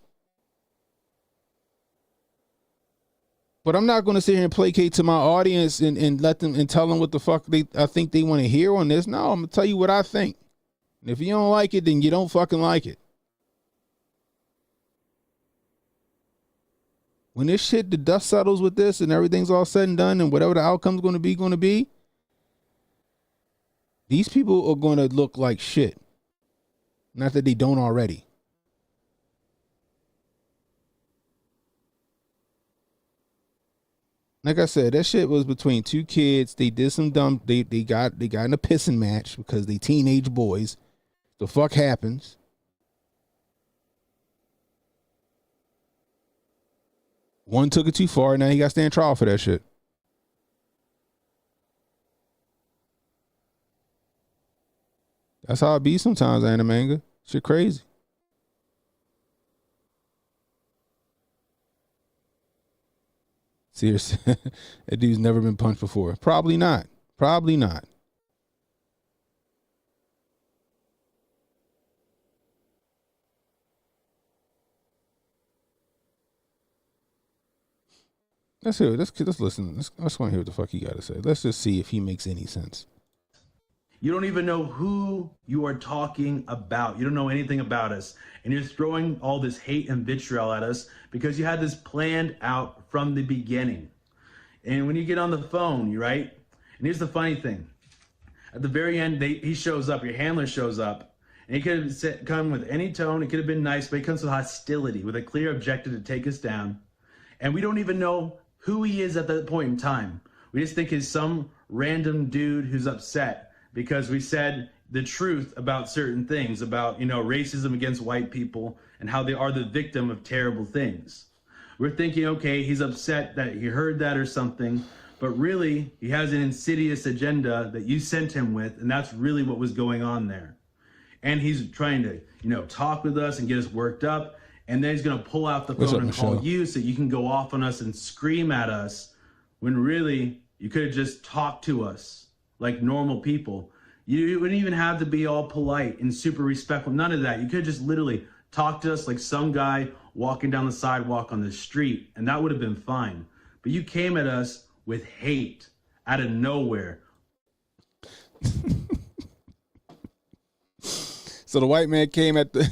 But I'm not going to sit here and placate to my audience and let them and tell them what the fuck I think they want to hear on this. No, I'm going to tell you what I think. And if you don't like it, then you don't fucking like it. When this shit, the dust settles with this and everything's all said and done and whatever the outcome's going to be, these people are going to look like shit. Not that they don't already. Like I said, that shit was between two kids. They did some dumb. They got in a pissing match because they teenage boys. The fuck happens. One took it too far. Now he got to stand trial for that shit. That's how it be sometimes, Animanga. Shit crazy. Seriously, that dude's never been punched before. Probably not. Probably not. Let's hear it. Let's listen. Let's want to hear what the fuck he got to say. Let's just see if he makes any sense. You don't even know who you are talking about. You don't know anything about us. And you're throwing all this hate and vitriol at us because you had this planned out from the beginning. And when you get on the phone, you're right? And here's the funny thing. At the very end, he shows up, your handler shows up, and he could have come with any tone. It could have been nice, but he comes with hostility, with a clear objective to take us down. And we don't even know who he is at that point in time. We just think he's some random dude who's upset because we said the truth about certain things, about, racism against white people and how they are the victim of terrible things. We're thinking, okay, he's upset that he heard that or something, but really he has an insidious agenda that you sent him with, and that's really what was going on there. And he's trying to, talk with us and get us worked up, and then he's going to pull out the phone and call you so you can go off on us and scream at us when really you could have just talked to us like normal people. You wouldn't even have to be all polite and super respectful. None of that. You could have just literally talked to us like some guy walking down the sidewalk on the street, and that would have been fine. But you came at us with hate out of nowhere. So the white man came at the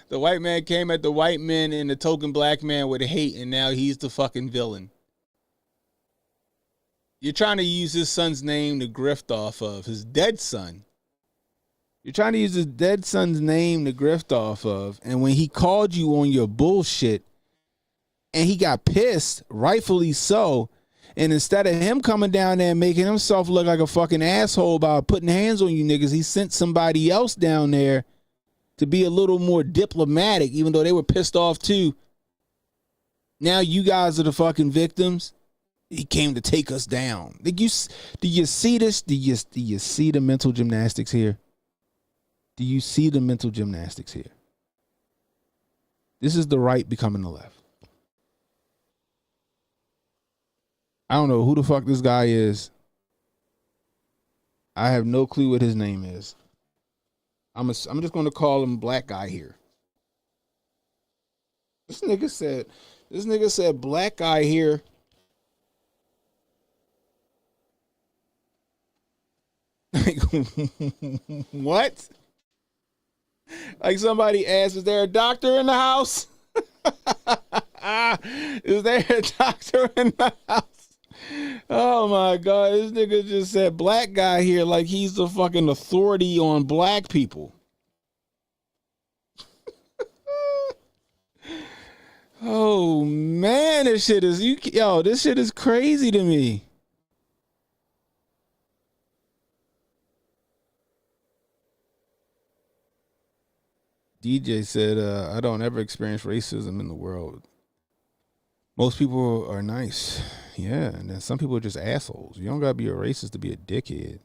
the white man came at the white men and the token black man with hate, and now he's the fucking villain. You're trying to use his son's name to grift off of his dead son. You're trying to use his dead son's name to grift off of. And when he called you on your bullshit and he got pissed, rightfully so, and instead of him coming down there and making himself look like a fucking asshole by putting hands on you niggas, he sent somebody else down there to be a little more diplomatic, even though they were pissed off too. Now you guys are the fucking victims. He came to take us down. Do you see this? Do you see the mental gymnastics here? Do you see the mental gymnastics here? This is the right becoming the left. I don't know who the fuck this guy is. I have no clue what his name is. I'm just going to call him Black Guy here. This nigga said Black Guy here. What? Like somebody asked, is there a doctor in the house? Is there a doctor in the house? Oh my God, this nigga just said Black Guy here like he's the fucking authority on black people. Oh man, this shit is crazy to me. DJ said, I don't ever experience racism in the world. Most people are nice. Yeah, and then some people are just assholes. You don't gotta be a racist to be a dickhead.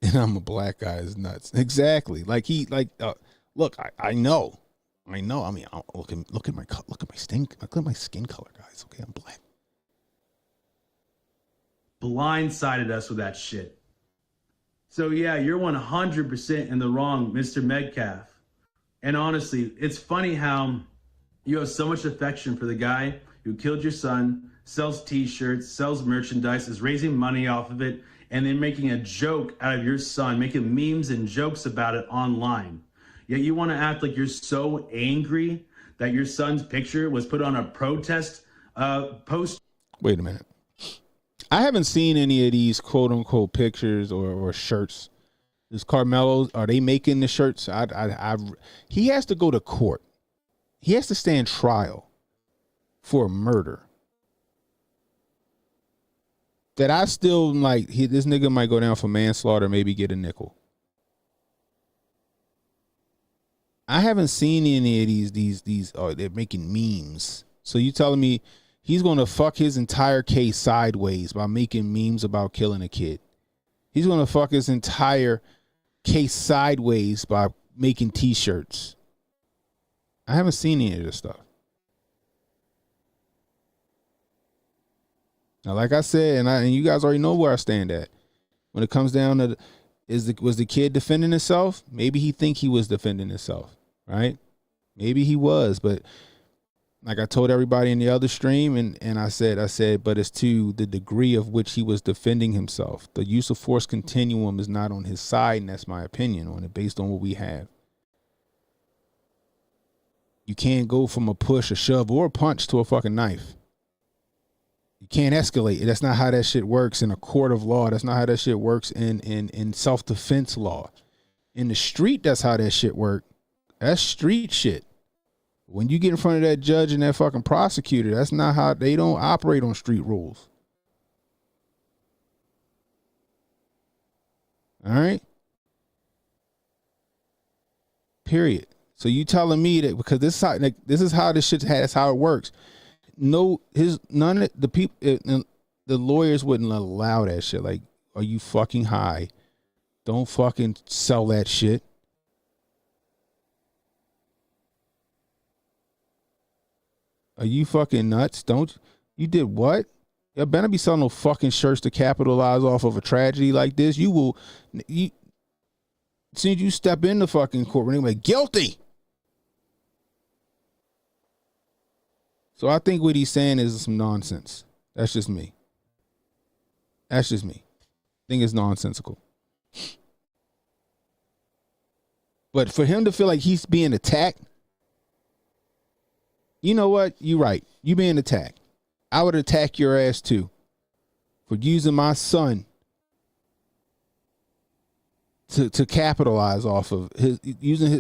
And I'm a black guy is nuts. Exactly. Like look, I know. I mean, look at my skin color, guys. Okay, I'm black. Blindsided us with that shit. So yeah, you're 100% in the wrong, Mr. Metcalf. And honestly, it's funny how you have so much affection for the guy who killed your son, sells t-shirts, sells merchandise, is raising money off of it, and then making a joke out of your son, making memes and jokes about it online. Yet you want to act like you're so angry that your son's picture was put on a protest post. Wait a minute. I haven't seen any of these quote unquote pictures or shirts. This Carmelo's, are they making the shirts? He has to go to court. He has to stand trial for murder. That I still like. This nigga might go down for manslaughter, maybe get a nickel. I haven't seen any of these. Oh, they're making memes. So you telling me he's going to fuck his entire case sideways by making memes about killing a kid? He's going to fuck his entire case sideways by making t-shirts. I haven't seen any of this stuff. Now, like I said, and you guys already know where I stand at. When it comes down to, was the kid defending himself? Maybe he think he was defending himself, right? Maybe he was, but like I told everybody in the other stream, and I said, but it's to the degree of which he was defending himself. The use of force continuum is not on his side, and that's my opinion on it based on what we have. You can't go from a push, a shove, or a punch to a fucking knife. You can't escalate. That's not how that shit works in a court of law. That's not how that shit works in self-defense law. In the street, that's how that shit work. That's street shit. When you get in front of that judge and that fucking prosecutor, that's not how they don't operate on street rules. All right? Period. So you telling me that because this is how this shit that's how it works. None of the people, the lawyers wouldn't allow that shit. Like, are you fucking high? Don't fucking sell that shit. Are you fucking nuts? You did what? You better be selling no fucking shirts to capitalize off of a tragedy like this. As soon as you step in the fucking courtroom, they're like, guilty. So I think what he's saying is some nonsense. That's just me. I think it's nonsensical. But for him to feel like he's being attacked, you know what? You're right. You being attacked. I would attack your ass too for using my son to capitalize off of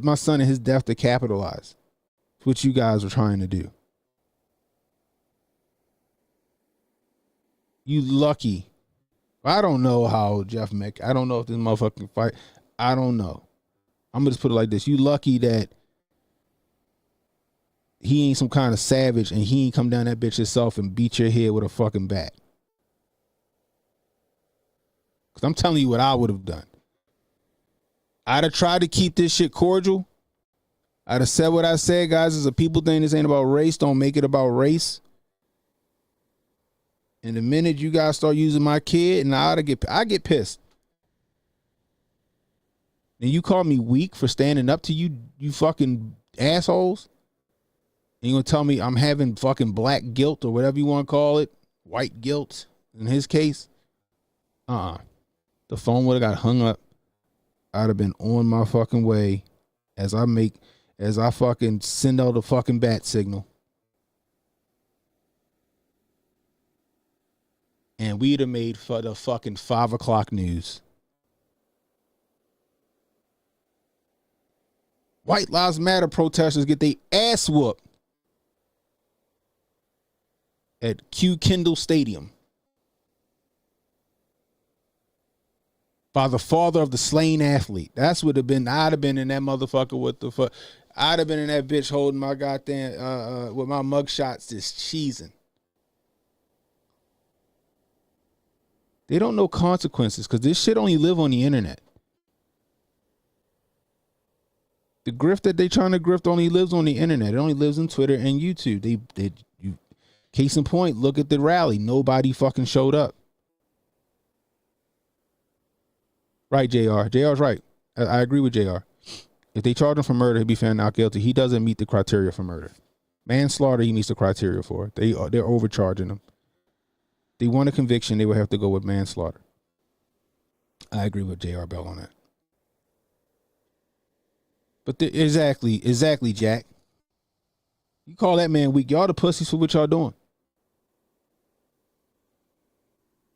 my son and his death to capitalize. It's what you guys are trying to do. You lucky. I don't know how I don't know if this motherfucking fight. I don't know. I'm gonna just put it like this. You lucky that he ain't some kind of savage and he ain't come down that bitch himself and beat your head with a fucking bat. Cause I'm telling you what I would have done. I'd have tried to keep this shit cordial. I'd have said what I said, guys. It's a people thing. This ain't about race. Don't make it about race. And the minute you guys start using my kid, and I get pissed. And you call me weak for standing up to you fucking assholes. And you gonna tell me I'm having fucking black guilt or whatever you want to call it, white guilt in his case? The phone would have got hung up. I'd have been on my fucking way as I fucking send out the fucking bat signal. And we'd have made for the fucking 5 o'clock news. White Lives Matter protesters get their ass whooped at Q Kendall Stadium. by the father of the slain athlete. That's what have been. I'd have been in that motherfucker with the fuck. I'd have been in that bitch holding my goddamn with my mug shots just cheesing. They don't know consequences because this shit only live on the internet. The grift that they trying to grift only lives on the internet. It only lives on Twitter and YouTube. Case in point, look at the rally. Nobody fucking showed up. Right, JR. JR's right. I agree with JR. If they charge him for murder, he'd be found not guilty. He doesn't meet the criteria for murder. Manslaughter, he meets the criteria for. They're overcharging him. They want a conviction, they would have to go with manslaughter. I agree with JR Bell on that. But exactly, Jack. You call that man weak. Y'all the pussies for what y'all doing.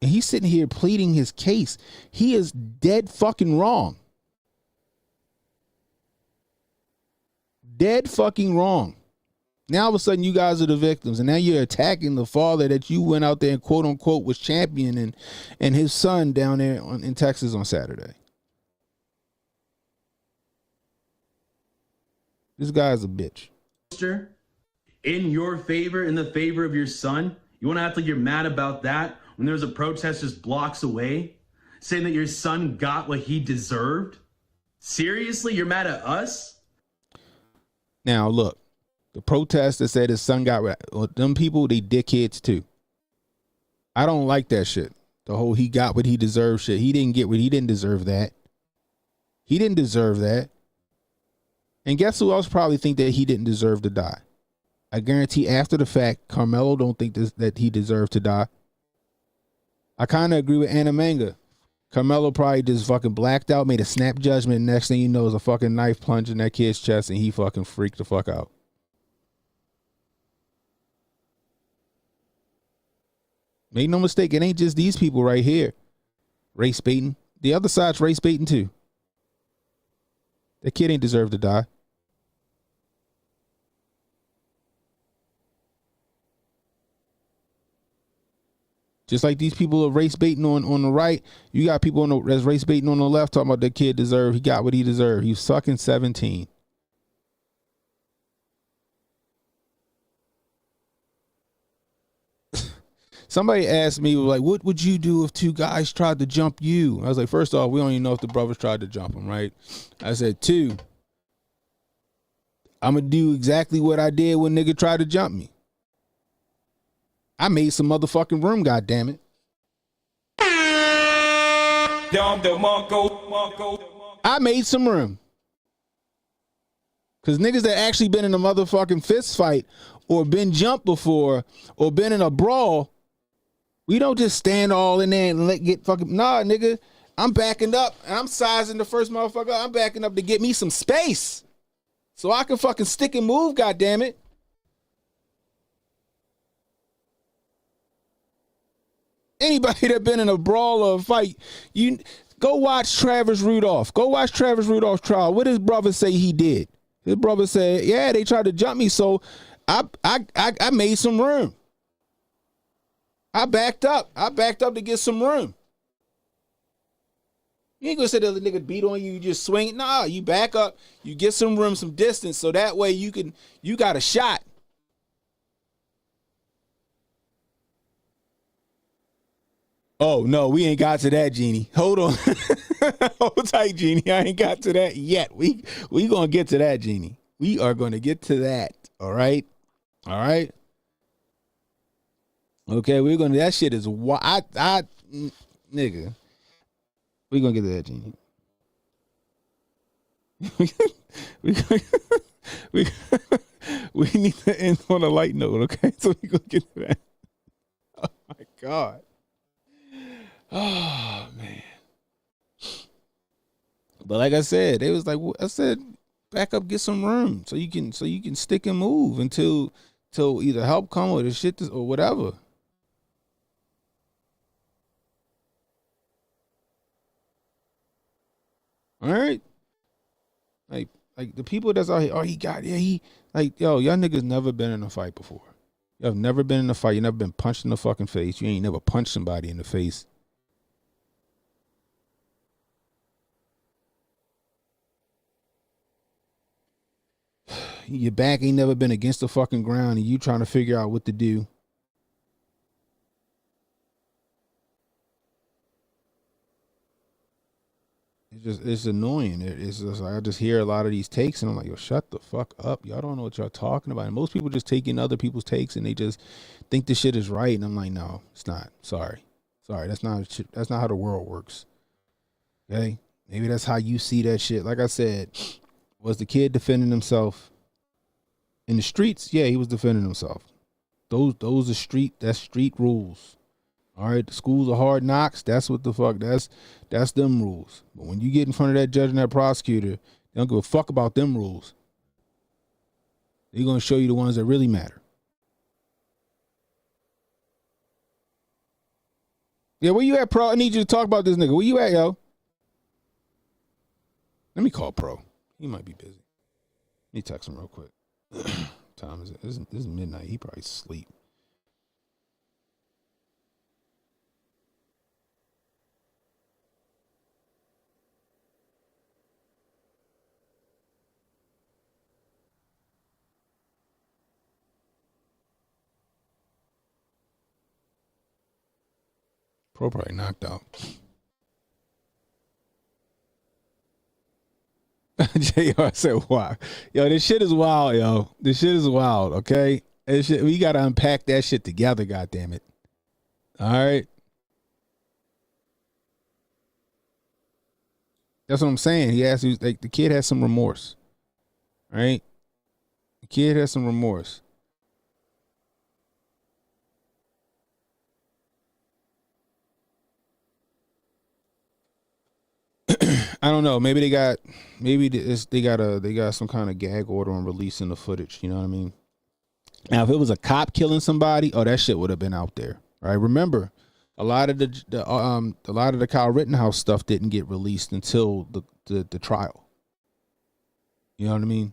And he's sitting here pleading his case. He is dead fucking wrong. Dead fucking wrong. Now all of a sudden you guys are the victims, and now you're attacking the father that you went out there and quote unquote was championing and his son down there in Texas on Saturday. This guy's a bitch. In your favor, in the favor of your son, you want to act like you're mad about that when there's a protest just blocks away saying that your son got what he deserved? Seriously, you're mad at us? Now look. The protest that said his son got, them people, they dickheads too. I don't like that shit. The whole he got what he deserved shit. He didn't get what he didn't deserve that. He didn't deserve that. And guess who else probably think that he didn't deserve to die? I guarantee after the fact, Carmelo don't think that he deserved to die. I kind of agree with Anna Manga. Carmelo probably just fucking blacked out, made a snap judgment. Next thing you know is a fucking knife plunge in that kid's chest and he fucking freaked the fuck out. Make no mistake, it ain't just these people right here race baiting. The other side's race baiting too. That kid ain't deserve to die. Just like these people are race baiting on the right, you got people that's race baiting on the left talking about that kid he got what he deserved. He was sucking 17. Somebody asked me, like, what would you do if two guys tried to jump you? I was like, first off, we don't even know if the brothers tried to jump him, right? I said, two, I'm going to do exactly what I did when nigga tried to jump me. I made some motherfucking room, goddammit. I made some room. Because niggas that actually been in a motherfucking fist fight or been jumped before or been in a brawl, we don't just stand all in there and get fucking, nah, nigga, I'm backing up and I'm sizing the first motherfucker. I'm backing up to get me some space so I can fucking stick and move, goddammit. Anybody that been in a brawl or a fight, you go watch Travis Rudolph. Go watch Travis Rudolph's trial. What his brother say he did? His brother said, yeah, they tried to jump me, so I made some room. I backed up. I backed up to get some room. You ain't gonna say the other nigga beat on you, you just swing. Nah, you back up, you get some room, some distance, so that way you got a shot. Oh no, we ain't got to that, Genie. Hold on. Hold tight, Genie. I ain't got to that yet. We gonna get to that, Genie. We are gonna get to that. All right. All right. Okay, we're gonna. That shit is nigga. We gonna get to that, Genie. we need to end on a light note, okay? So we gonna get to that. Oh my God. Oh man. But like I said, it was like I said, back up, get some room so you can stick and move until either help come or the shit or whatever. All right. Like the people that's out here, oh, he got, yeah, he, like, yo, y'all niggas never been in a fight before. Y'all have never been in a fight. You never been punched in the fucking face. You ain't never punched somebody in the face. your back ain't never been against the fucking ground and you trying to figure out what to do. It's annoying. It's just like, I just hear a lot of these takes and I'm like, yo, shut the fuck up. Y'all don't know what y'all talking about. And most people just take in other people's takes and they just think this shit is right. And I'm like, no, it's not. Sorry. That's not how the world works. Okay. Maybe that's how you see that shit. Like I said, was the kid defending himself in the streets? Yeah, he was defending himself. Those are street rules. All right, the schools are hard knocks. That's what the fuck. That's them rules. But when you get in front of that judge and that prosecutor, they don't give a fuck about them rules. They're gonna show you the ones that really matter. Yeah, where you at, Pro? I need you to talk about this nigga. Where you at, yo? Let me call Pro. He might be busy. Let me text him real quick. Time is it? This is midnight. He probably asleep. Pro probably knocked out. JR said, "Why, yo, this shit is wild, yo. This shit is wild. Okay, we gotta unpack that shit together. God damn it. All right, that's what I'm saying. He asked, like, the kid has some remorse. Right, the kid has some remorse." I don't know. Maybe they got some kind of gag order on releasing the footage. You know what I mean? Now, if it was a cop killing somebody, oh, that shit would have been out there, right? Remember, a lot of the Kyle Rittenhouse stuff didn't get released until the trial. You know what I mean?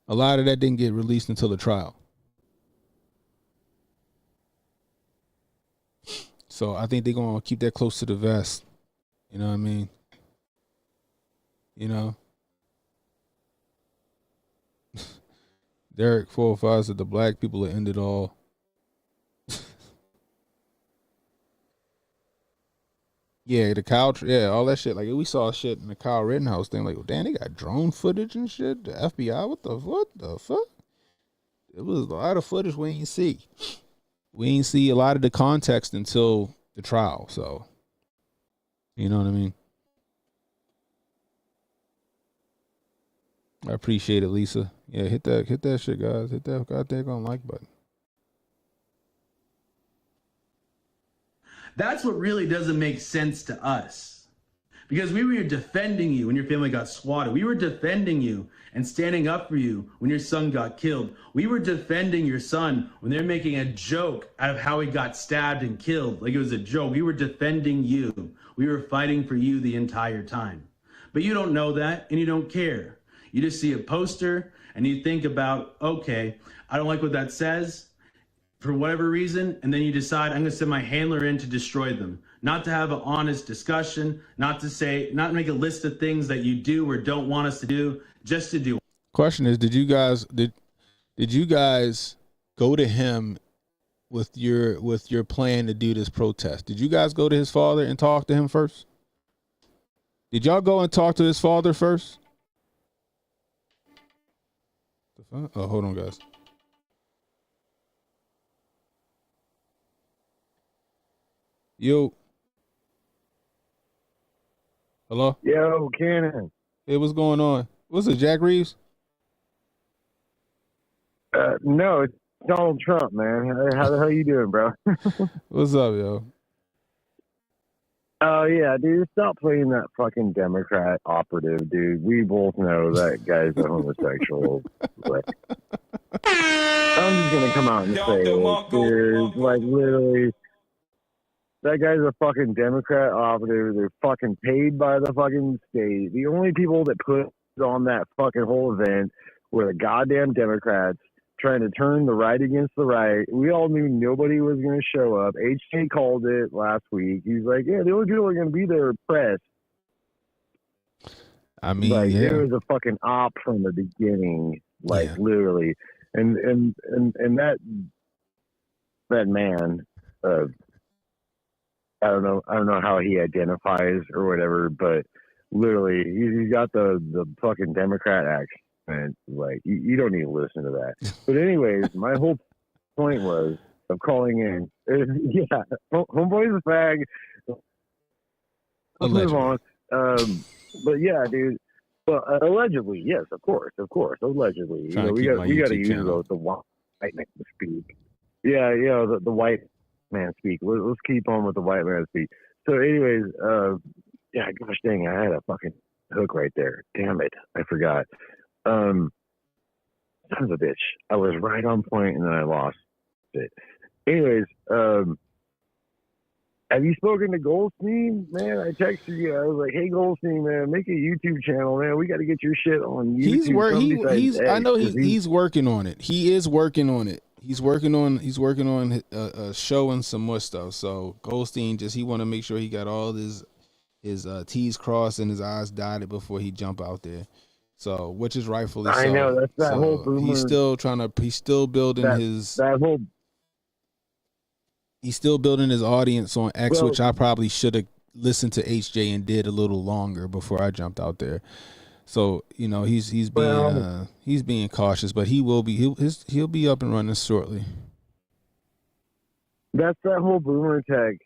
A lot of that didn't get released until the trial. So I think they're going to keep that close to the vest. You know what I mean? You know? Derek 405 said the black people will end it all. Yeah, the Kyle, all that shit. Like, we saw shit in the Kyle Rittenhouse thing. Like, damn, they got drone footage and shit. The FBI, what the fuck? It was a lot of footage we ain't see. We ain't see a lot of the context until the trial. So, you know what I mean? I appreciate it, Lisa. Yeah, hit that shit, guys. Hit that goddamn like button. That's what really doesn't make sense to us. Because we were defending you when your family got swatted. We were defending you and standing up for you when your son got killed. We were defending your son when they're making a joke out of how he got stabbed and killed. Like it was a joke. We were defending you. We were fighting for you the entire time. But you don't know that and you don't care. You just see a poster and you think about, okay, I don't like what that says for whatever reason, and then you decide I'm going to send my handler in to destroy them. Not to have an honest discussion, not make a list of things that you do or don't want us to do, just to do. Question is, did you guys go to him with your plan to do this protest? Did you guys go to his father and talk to him first? Did y'all go and talk to his father first? Oh, hold on, guys. Yo. Hello? Yo, Cannon. Hey, what's going on? What's it, Jack Reeves? No, it's Donald Trump, man. How the hell you doing, bro? What's up, yo? Oh, yeah, dude. Stop playing that fucking Democrat operative, dude. We both know that guy's a homosexual. Like, I'm just going to come out and say it, dude. Like, literally, that guy's a fucking Democrat operative. They're fucking paid by the fucking state. The only people that put on that fucking whole event were the goddamn Democrats trying to turn the right against the right. We all knew nobody was going to show up. HK called it last week. He's like, yeah, the only people that are going to be there are press. I mean, like yeah. it was a fucking op from the beginning, like Yeah. literally, and that man, I don't know how he identifies or whatever, but literally he's got the fucking Democrat accent. Like you don't need to listen to that. But anyways, my whole point was of calling in. Yeah, homeboy's a fag. Let's move on. But yeah, dude. But allegedly, yes, of course, allegedly. Trying to we keep got my we got to YouTube use channel. the white man to speak. Yeah, the white man speak. Let's keep on with the white man speak. So, anyways, yeah, gosh dang, I had a fucking hook right there. Damn it, I forgot. Son of a bitch, I was right on point and then I lost it. Anyways, have you spoken to Goldstein, man? I texted you. I was like, "Hey, Goldstein, man, make a YouTube channel, man. We got to get your shit on YouTube." I know he's working on it. He is working on it. He's working on a show and some more stuff. So Goldstein he want to make sure he got all his T's crossed and his I's dotted before he jump out there. So, which is rightfully so. I know that's that so whole boomer. He's still building he's still building his audience on X, which I probably should have listened to HJ and did a little longer before I jumped out there. So, he's being cautious, but he'll be up and running shortly. That's that whole boomer tech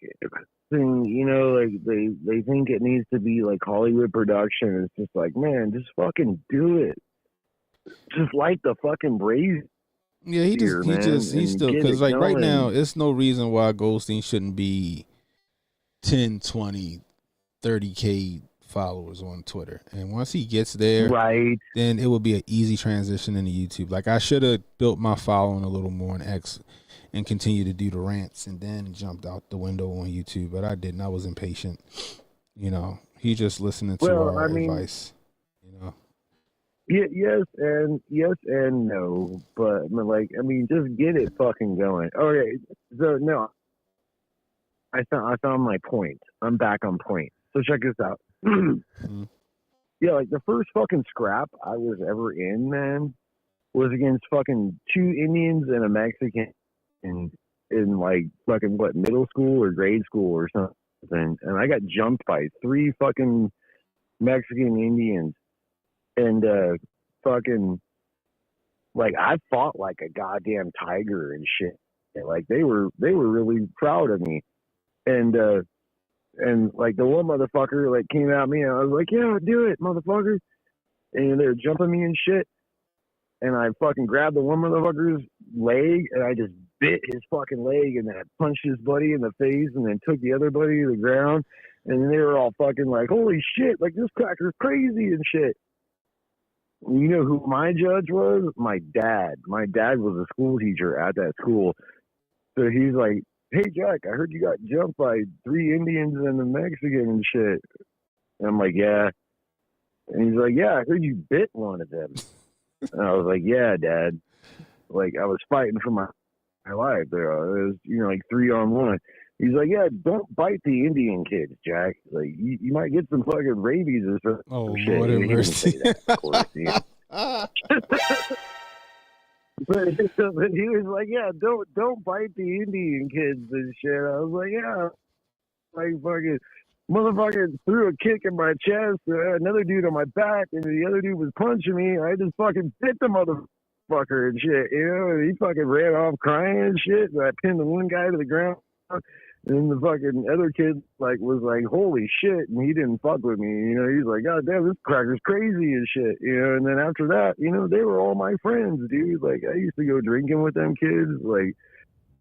thing, like they think it needs to be like Hollywood production. It's just like, man, just fucking do it. Just light the fucking brazier. Yeah, he's still, because like right now, it's no reason why Goldstein shouldn't be 10, 20, 30K followers on Twitter. And once he gets there, right, then it will be an easy transition into YouTube. Like I should have built my following a little more on X and continue to do the rants and then jumped out the window on YouTube, but I didn't. I was impatient. He just listening to our advice. Yeah, yes and no, but just get it fucking going. Okay, so no, I found my point. I'm back on point. So check this out. Yeah, like the first fucking scrap I was ever in, man, was against fucking 2 Indians and a Mexican in like fucking middle school or grade school or something, and I got jumped by 3 fucking Mexican Indians. And fucking like I fought like a goddamn tiger and shit. Like they were really proud of me. And like the one motherfucker like came at me and I was like, yeah, do it, motherfucker. And they're jumping me and shit. And I fucking grabbed the one motherfucker's leg and I just bit his fucking leg and then I punched his buddy in the face and then took the other buddy to the ground. And they were all fucking like, holy shit, like this cracker's crazy and shit. You know who my judge was? My dad. My dad was a school teacher at that school. So he's like, hey, Jack, I heard you got jumped by 3 Indians and a Mexican and shit. And I'm like, yeah. And he's like, yeah, I heard you bit one of them. And I was like, yeah, Dad. Like, I was fighting for my life there. It was, like 3-on-1. He's like, yeah, don't bite the Indian kids, Jack. Like, you might get some fucking rabies or something. Oh, shit. Lord have mercy. Of course, but he was like, yeah, don't bite the Indian kids and shit. I was like, yeah. Like, fucking motherfucker threw a kick in my chest, another dude on my back, and the other dude was punching me. I just fucking bit the motherfucker and shit, and he fucking ran off crying and shit. And I pinned the one guy to the ground. And then the fucking other kid was like, holy shit, and he didn't fuck with me. He's like, God damn, this cracker's crazy and shit. And then after that, they were all my friends, dude. Like, I used to go drinking with them kids. Like,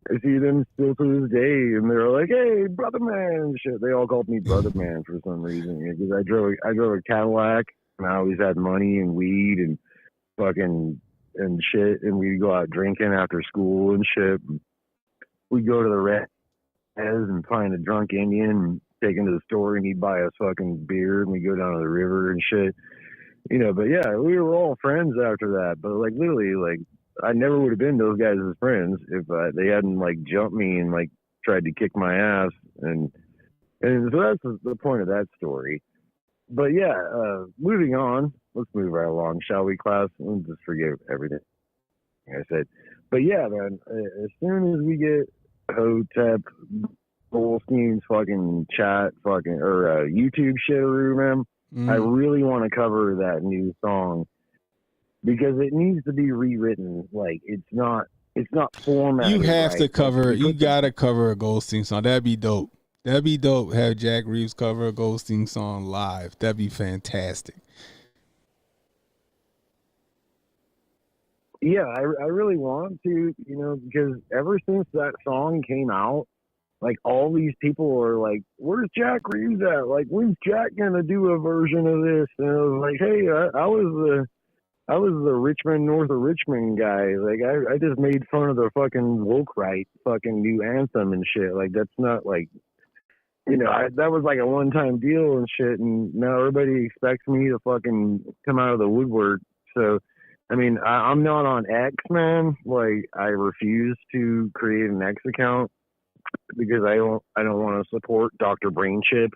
I see them still to this day, and they're like, hey, brother man and shit. They all called me brother man for some reason, because I drove a Cadillac, and I always had money and weed and fucking and shit, and we'd go out drinking after school and shit. We'd go to the red and find a drunk Indian and take him to the store and he'd buy us fucking beer and we go down to the river and shit. But yeah, we were all friends after that. But like literally, like I never would have been those guys as friends if they hadn't like jumped me and like tried to kick my ass. And so that's the point of that story. but yeah, moving on. Let's move right along, shall we, class? Let's just forget everything I said. But yeah, man, as soon as we get Hotep, Goldstein's fucking chat, fucking, or YouTube shit, man, I really want to cover that new song because it needs to be rewritten. Like, it's not formatted. You have right. to cover. Like, you gotta cover a Goldstein song. That'd be dope. That'd be dope. Have Jack Reeves cover a Goldstein song live. That'd be fantastic. Yeah, I really want to, because ever since that song came out, like, all these people are like, where's Jack Reeves at? Like, when's Jack gonna do a version of this? And I was like, hey, I was the Richmond, north of Richmond guy. Like, I just made fun of the fucking woke right fucking new anthem and shit. Like, that's not like, that was like a one-time deal and shit. And now everybody expects me to fucking come out of the woodwork. So, I mean, I'm not on X, man. Like, I refuse to create an X account because I don't want to support Dr. Brainchip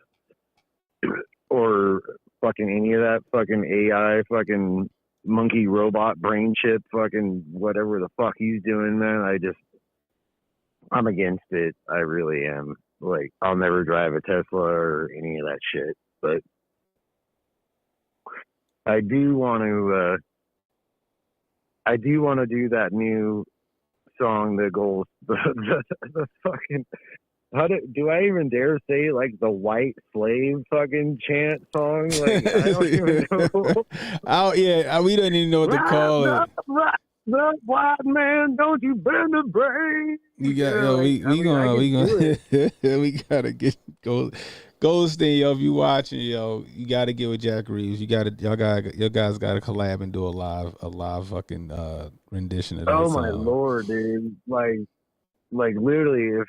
or fucking any of that fucking AI fucking monkey robot brain chip fucking whatever the fuck he's doing, man. I'm against it. I really am. Like, I'll never drive a Tesla or any of that shit. But I do want to do that new song, the fucking, do I even dare say, like, the white slave fucking chant song? Like, I don't even know. We don't even know what to call it. The white man, don't you bend the brain. We gotta get Goldstein, yo. If you watching, yo, you gotta get with Jack Reeves. Your guys gotta collab and do a live fucking rendition of that song. Oh my lord, dude! Like literally, if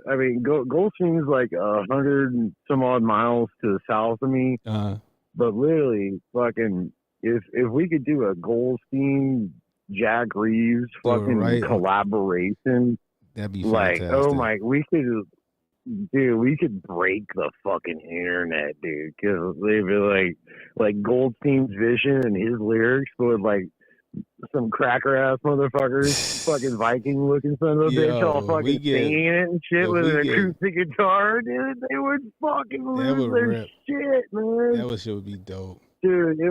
I mean, Goldstein's like 100 and some odd miles to the south of me, but literally, fucking, if we could do a Goldstein Jack Reeves fucking collaboration, that'd be like, fantastic. oh my, we could break the fucking internet, dude, because they'd be like Goldstein's vision and his lyrics would, like, some cracker ass motherfuckers, fucking Viking looking son of a bitch, all fucking singing it and shit with an acoustic guitar, dude. They would fucking lose their shit, man. That shit would be dope, dude.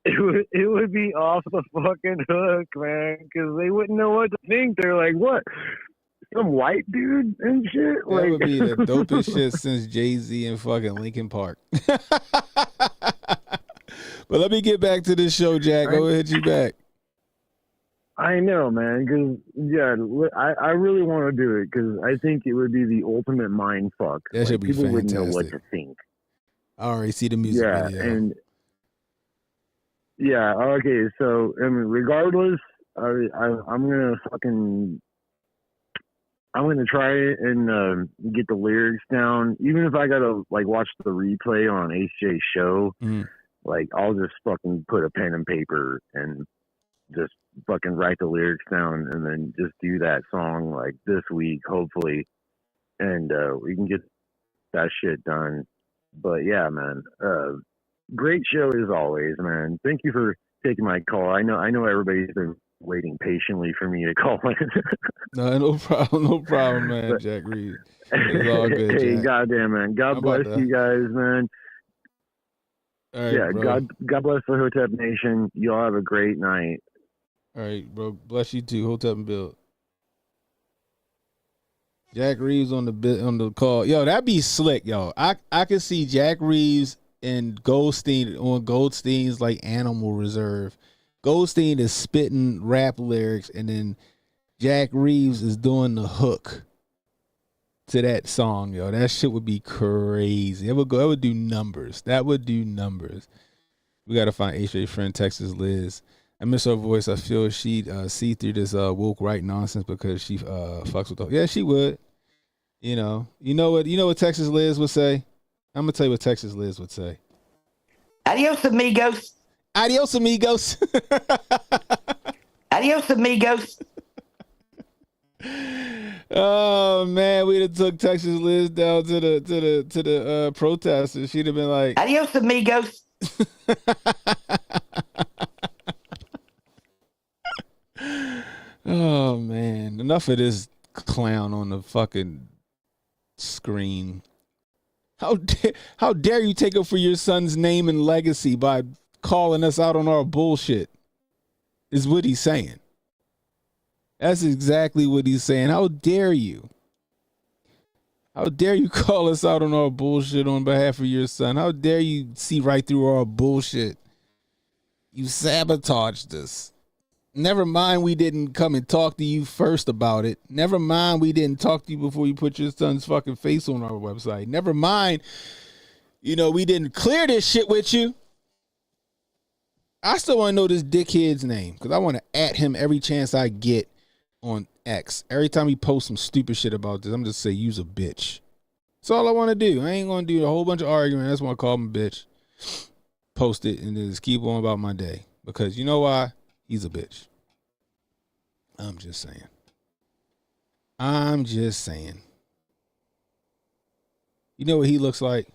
It would be off the fucking hook, man, because they wouldn't know what to think. They're like, what? Some white dude and shit? That would be the dopest shit since Jay-Z and fucking Linkin Park. But let me get back to this show, Jack. Go ahead, you back. I know, man, because, I really want to do it because I think it would be the ultimate mind fuck. That should be people fantastic. People wouldn't know what to think. I already see the music video. And yeah, okay, so, I mean, regardless, I'm going to try it and get the lyrics down. Even if I got to, like, watch the replay on HJ's show, like, I'll just fucking put a pen and paper and just fucking write the lyrics down and then just do that song, like, this week, hopefully. And we can get that shit done. But, yeah, man, great show as always, man. Thank you for taking my call. I know everybody's been waiting patiently for me to call in. No problem, man. But, Jack Reed. It's all good, hey, Jack. goddamn, man. God bless you guys, man. All right, yeah, bro. God bless the Hotep Nation. Y'all have a great night. All right, bro. Bless you too. Hotep and Bill. Jack Reeves on the call. Yo, that'd be slick, yo. I could see Jack Reeves and Goldstein on Goldstein's, like, Animal Reserve. Goldstein is spitting rap lyrics, and then Jack Reeves is doing the hook to that song, yo. That shit would be crazy. It would do numbers. That would do numbers. We gotta find HJ friend Texas Liz. I miss her voice. I feel she'd see through this woke right nonsense because she fucks with the. Yeah, she would. You know what Texas Liz would say? I'm gonna tell you what Texas Liz would say. Adios, amigos. Adios, amigos. Adios, amigos. Oh man, we'd have took Texas Liz down to the protesters. She'd have been like, Adios, amigos. oh man, enough of this clown on the fucking screen. How dare you take up for your son's name and legacy by calling us out on our bullshit? Is what he's saying. That's exactly what he's saying. How dare you? How dare you call us out on our bullshit on behalf of your son? How dare you see right through our bullshit? You sabotaged us. Never mind we didn't come and talk to you first about it. Never mind we didn't talk to you before you put your son's fucking face on our website. Never mind, we didn't clear this shit with you. I still want to know this dickhead's name because I want to at him every chance I get on X. Every time he posts some stupid shit about this, I'm just say you's a bitch. That's all I want to do. I ain't going to do a whole bunch of arguing. I just want to call him a bitch, post it, and then just keep on about my day. Because you know why? He's a bitch. I'm just saying. You know what he looks like?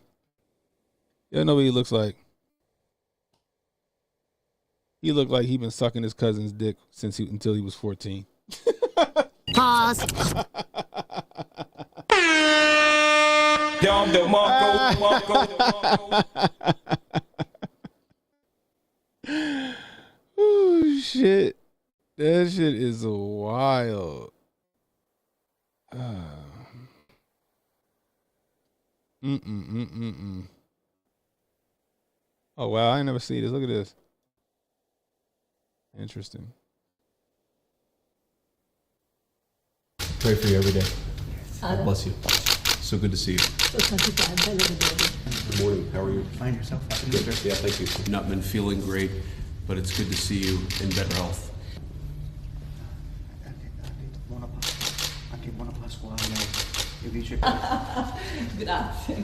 Y'all know what he looks like? He looked like he been sucking his cousin's dick until he was 14. Pause. Oh shit. That shit is wild. Oh wow, I ain't never seen this. Look at this. Interesting. Pray for you every day. God bless you. So good to see you. Good morning. How are you? Find yourself. Good. Yeah, thank you. I've not been feeling great, but it's good to see you in better health.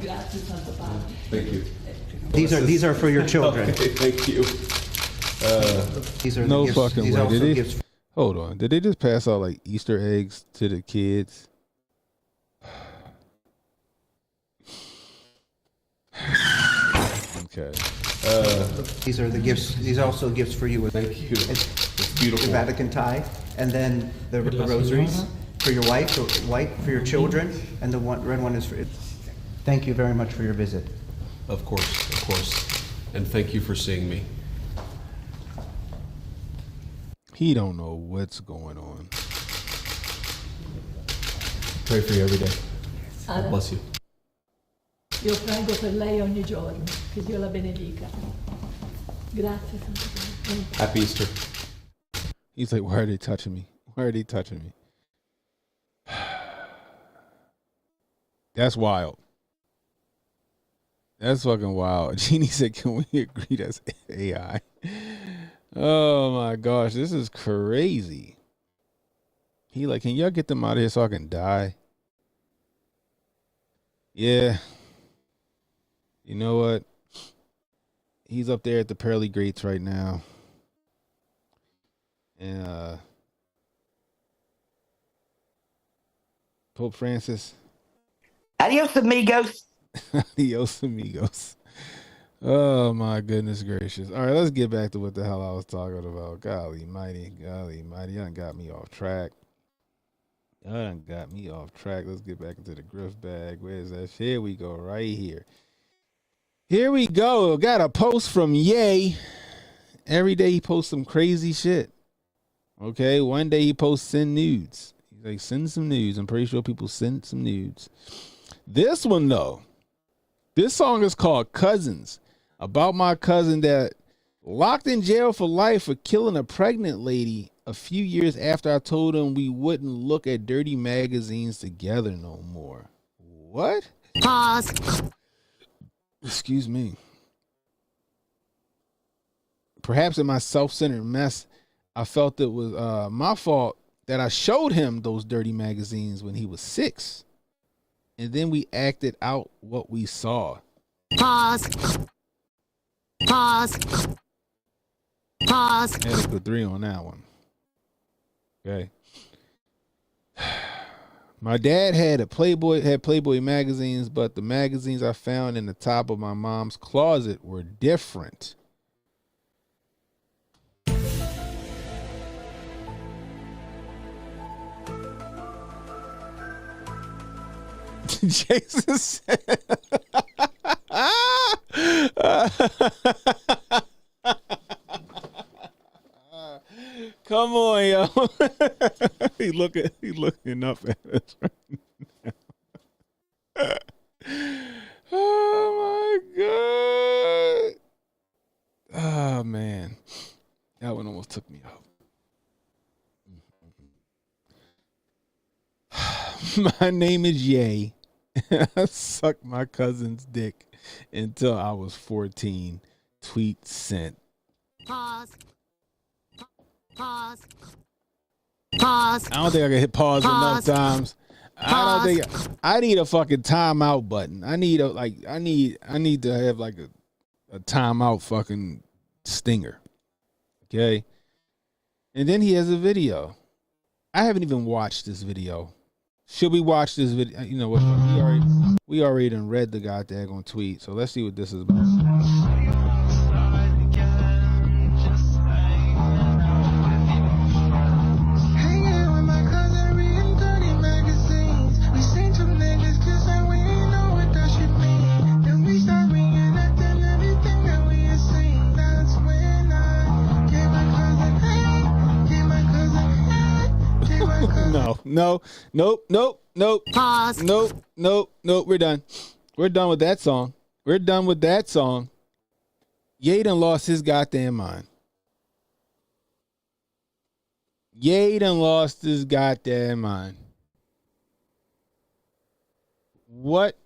Grazie, Santo Padre. Thank you. These are for your children. Okay, thank you. These are No the gifts. fucking These way. also Did they? gifts. Hold on. Did they just pass out like Easter eggs to the kids? Okay. These are the gifts. These are also gifts for you. Thank you. It's beautiful. The Vatican tie, and then the rosaries for your wife, the white for your children, and the red one is for. Thank you very much for your visit. Of course. And thank you for seeing me. He don't know what's going on. Pray for you every day. God bless you. Io prego per lei ogni giorno, che Dio la benedica. Grazie, Santo Padre. Happy Easter. He's like, why are they touching me? Why are they touching me? That's wild. That's fucking wild. Jeannie said, can we agree that's AI? Oh my gosh, this is crazy. He like, can y'all get them out of here so I can die? Yeah. You know what? He's up there at the pearly gates right now. And Pope Francis. Adios, amigos. Adios, amigos. Oh my goodness gracious. All right, let's get back to what the hell I was talking about. Golly mighty. Y'all done got me off track. Let's get back into the grift bag. Where's that? Here we go, right here. Here we go. Got a post from Ye. Every day he posts some crazy shit. Okay, one day he posts send nudes. He's like, send some nudes. I'm pretty sure people sent some nudes. This one though, this song is called Cousins, about my cousin that locked in jail for life for killing a pregnant lady a few years after I told him we wouldn't look at dirty magazines together no more. What? Pause. Excuse me. Perhaps in my self-centered mess, I felt it was my fault that I showed him those dirty magazines when he was 6. And then we acted out what we saw. Pause. Pause. Pause. Had to put 3 on that one. Okay. My dad had Playboy magazines, but the magazines I found in the top of my mom's closet were different. Jason said, come on, yo. he looking up at us right now. Oh my God. Oh man. That one almost took me out. My name is Ye. I sucked my cousin's dick until I was 14. Tweet sent. Pause. I don't think I can hit pause enough times. I don't think I need a fucking timeout button. I need to have like a timeout fucking stinger. Okay. And then he has a video. I haven't even watched this video. Should we watch this video? You know what? We already done read the goddamn tweet. So let's see what this is about. Nope. Pause. Nope. We're done. We're done with that song. Ye done lost his goddamn mind. What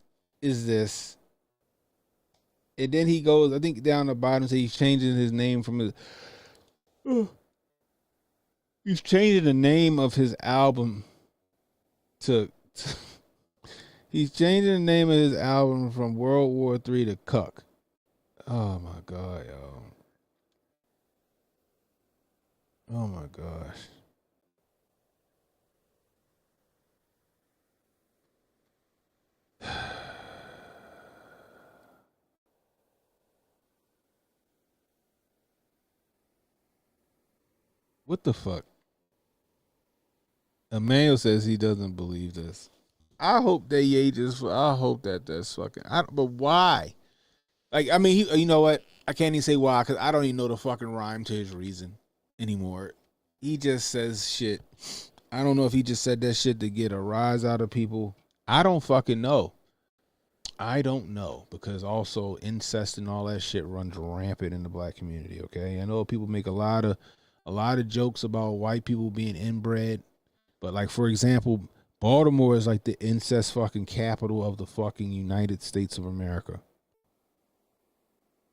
is this? And then he goes, I think down the bottom, so he's changing his name from his. He's changing the name of his album he's changing the name of his album from World War III to Cuck. Oh my God, yo. Oh my gosh. What the fuck? Emmanuel says he doesn't believe this. I hope that's fucking. But why? Like, I mean, you know what? I can't even say why because I don't even know the fucking rhyme to his reason anymore. He just says shit. I don't know if he just said that shit to get a rise out of people. I don't fucking know. I don't know because also incest and all that shit runs rampant in the black community. Okay, I know people make a lot of jokes about white people being inbred. But like, for example, Baltimore is like the incest fucking capital of the fucking United States of America.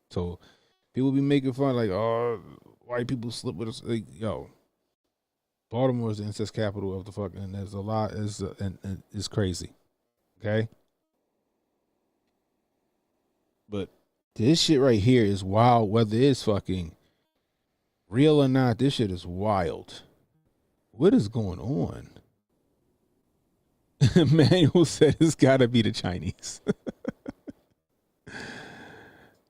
So people be making fun like, oh, white people slip with us. Like, yo, Baltimore is the incest capital of the fucking, and there's a lot, and it's crazy. Okay. But this shit right here is wild, whether it's fucking real or not. This shit is wild. What is going on? Emmanuel said it's got to be the Chinese.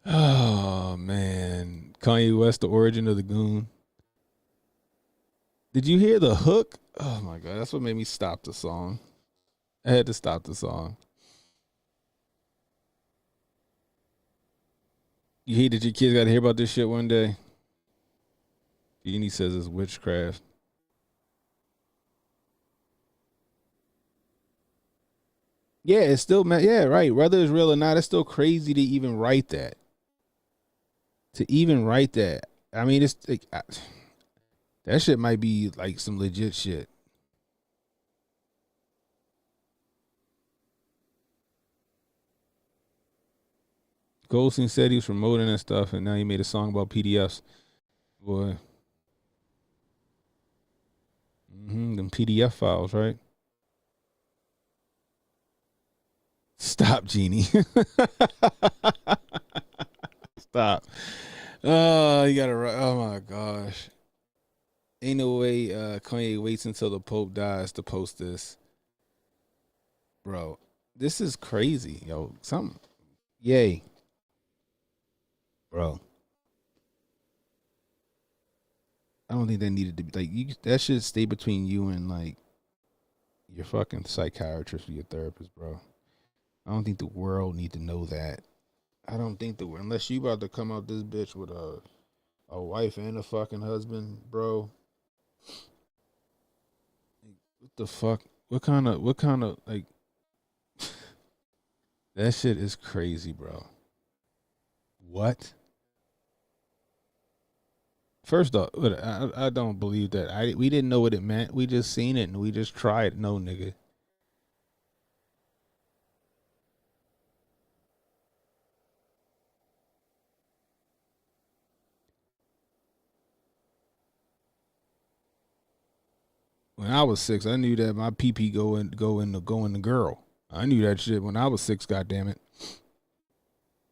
Oh, man. Kanye West, the origin of the goon. Did you hear the hook? Oh, my God. That's what made me stop the song. I had to stop the song. You hate that your kids got to hear about this shit one day? Beanie says it's witchcraft. Yeah, it's still, yeah, right. Whether it's real or not, it's still crazy to even write that. I mean, it's like, that shit might be like some legit shit. Goldstein said he was promoting and stuff, and now he made a song about PDFs. Boy. Them PDF files, right? Stop, Genie. Stop. Oh, you gotta. Oh my gosh. Ain't no way Kanye waits until the Pope dies to post this. Bro, this is crazy, yo. Something. Yay. Bro. I don't think that needed to be like you. That should stay between you and like your fucking psychiatrist or your therapist, bro. I don't think the world need to know that. I don't think unless you about to come out this bitch with a wife and a fucking husband, bro. What the fuck? What kind of like that shit is crazy, bro. What? First off, I don't believe that. We didn't know what it meant. We just seen it and we just tried. No, nigga. When I was 6, I knew that my pee go in the girl. I knew that shit when I was 6. God damn it.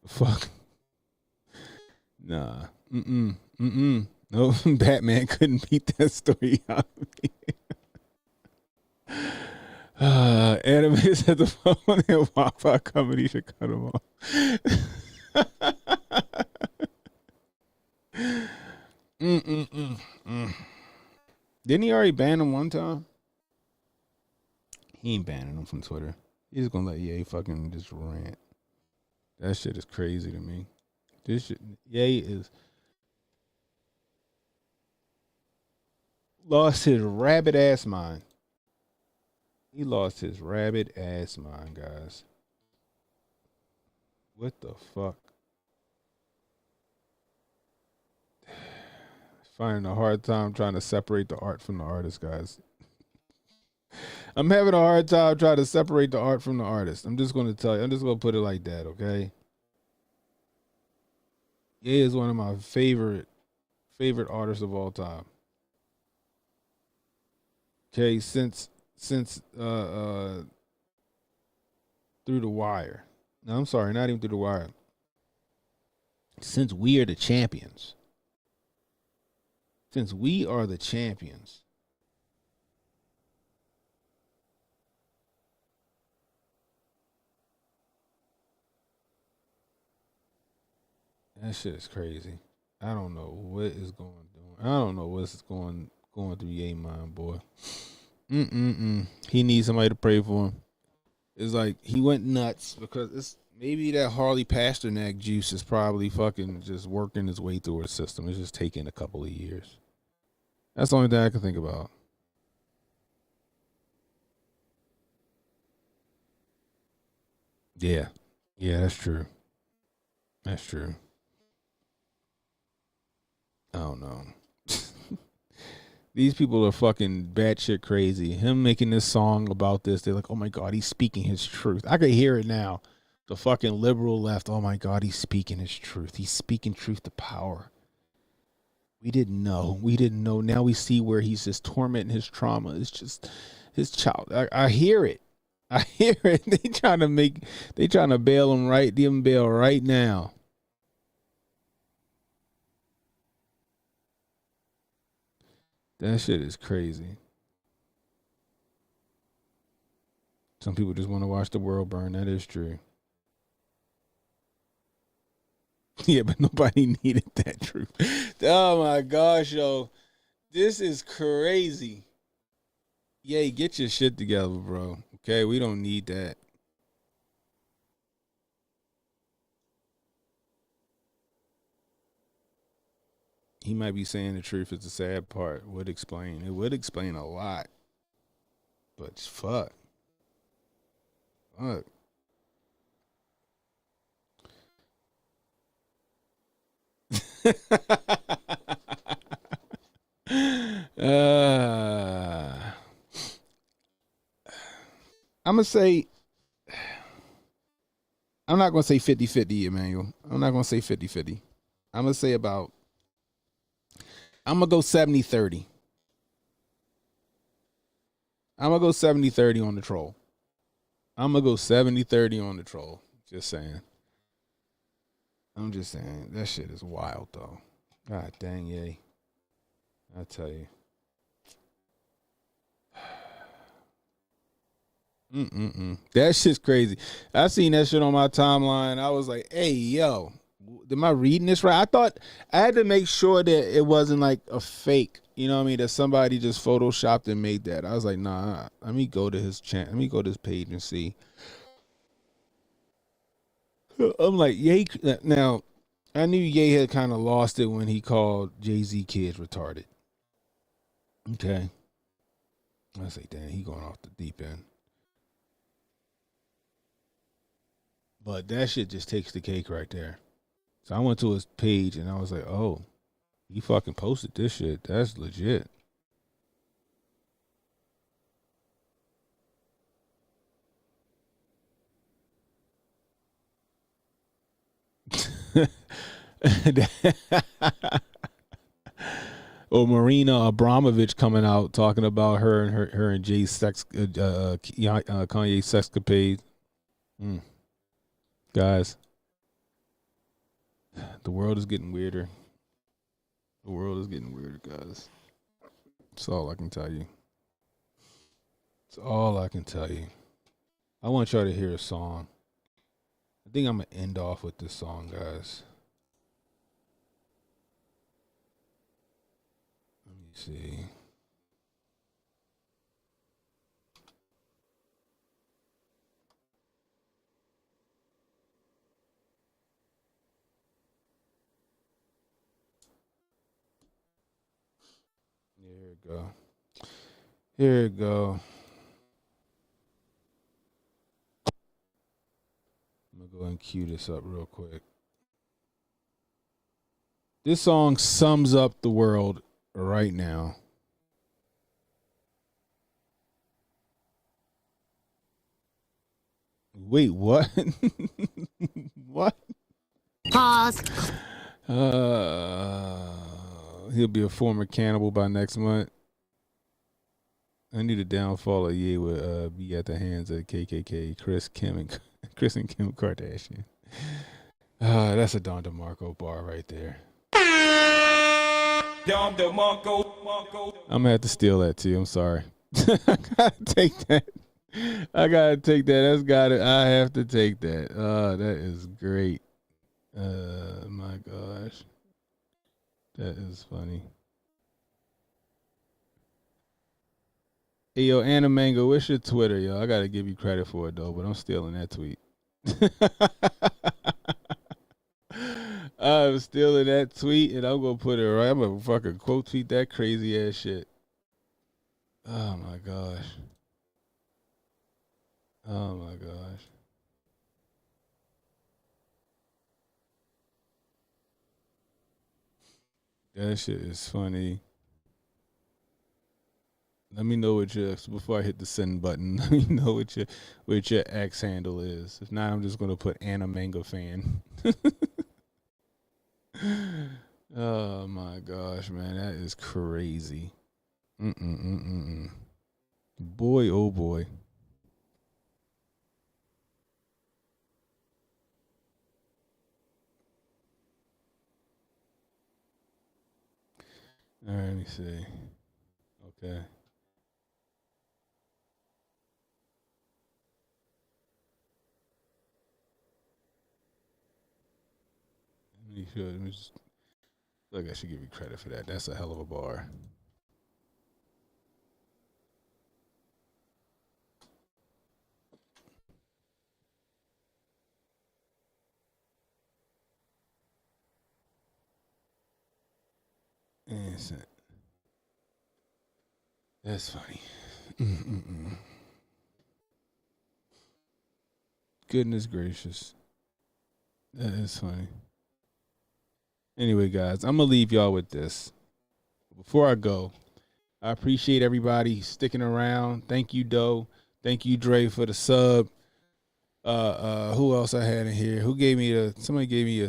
Fuck. Nah. No, Batman couldn't beat that story out of me. Anime said the phone and Wi-Fi company should cut him off. Didn't he already ban him one time? He ain't banning him from Twitter. He's just gonna let Ye fucking just rant. That shit is crazy to me. This shit, Ye is lost his rabbit ass mind. He lost his rabbit ass mind, guys. What the fuck? Finding a hard time trying to separate the art from the artist, guys. I'm having a hard time trying to separate the art from the artist. I'm just going to tell you. I'm just going to put it like that, okay? Ye is one of my favorite artists of all time. Okay, since Through the Wire. No, I'm sorry, not even Through the Wire. Since We Are the Champions. Since We Are the Champions. That shit is crazy. I don't know what is going on. I don't know what's going through Ye mind, boy. He needs somebody to pray for him. It's like he went nuts because it's maybe that Harley Pasternak juice is probably fucking just working its way through his system. It's just taking a couple of years. That's the only thing I can think about. Yeah, that's true. That's true. I don't know. These people are fucking batshit crazy. Him making this song about this, they're like, oh my God, he's speaking his truth. I could hear it now. The fucking liberal left, oh my God, he's speaking his truth. He's speaking truth to power. We didn't know. Now we see where he's just tormenting his trauma. It's just his child. I hear it. They trying to bail him right, give him bail right now. That shit is crazy. Some people just want to watch the world burn. That is true. Yeah, but nobody needed that truth. Oh my gosh, yo. This is crazy. Yay, get your shit together, bro. Okay, we don't need that. He might be saying the truth is the sad part. It would explain a lot. But fuck. I'm gonna say, I'm not gonna say 50-50, Emmanuel. I'm not gonna say 50-50. I'm gonna say about, I'm gonna go 70-30. I'm gonna go 70-30 on the troll. I'm gonna go 70-30 on the troll. Just saying. I'm just saying. That shit is wild, though. God dang, yay. I tell you. That shit's crazy. I seen that shit on my timeline. I was like, hey, yo, am I reading this right? I thought I had to make sure that it wasn't like a fake, you know what I mean, that somebody just photoshopped and made that. I was like, nah, let me go to his channel. Let me go to his page and see. I'm like, Ye. Now, I knew Ye had kind of lost it when he called Jay-Z kids retarded. Okay. I was like, damn, he going off the deep end. But that shit just takes the cake right there. So I went to his page and I was like, oh, he fucking posted this shit. That's legit. Or Marina Abramovich coming out talking about her and Jay's sex, Kanye's sexcapade. Guys, the world is getting weirder. The world is getting weirder, guys. That's all I can tell you. That's all I can tell you. I want y'all to hear a song. I think I'm going to end off with this song, guys. Let me see. Here we go. Here we go. I'm going to go and cue this up real quick. This song sums up the world right now. Wait, what? What? Pause. He'll be a former cannibal by next month. I knew the downfall of Ye would be at the hands of KKK, Chris and Kim Kardashian. That's a Don DeMarco bar right there. I'm gonna have to steal that too. I'm sorry. I gotta take that. That's gotta. I have to take that. That is great. My gosh, that is funny. Hey, yo, Anna Mango, what's your Twitter, yo? I gotta give you credit for it though, but I'm stealing that tweet. I'm stealing that tweet and I'm gonna put it right. I'm gonna fucking quote tweet that crazy ass shit. Oh my gosh. Oh my gosh. That shit is funny. Let me know what before I hit the send button. Let me know what your X handle is. If not, I'm just gonna put Anna Mango fan. Oh my gosh, man, that is crazy. Boy, oh boy. All right, let me see. Okay. Let me just, look, I should give you credit for that. That's a hell of a bar. That's funny. Goodness gracious. That is funny. Anyway, guys, I'm going to leave y'all with this. Before I go, I appreciate everybody sticking around. Thank you, Doe. Thank you, Dre, for the sub. Who else I had in here? Somebody gave me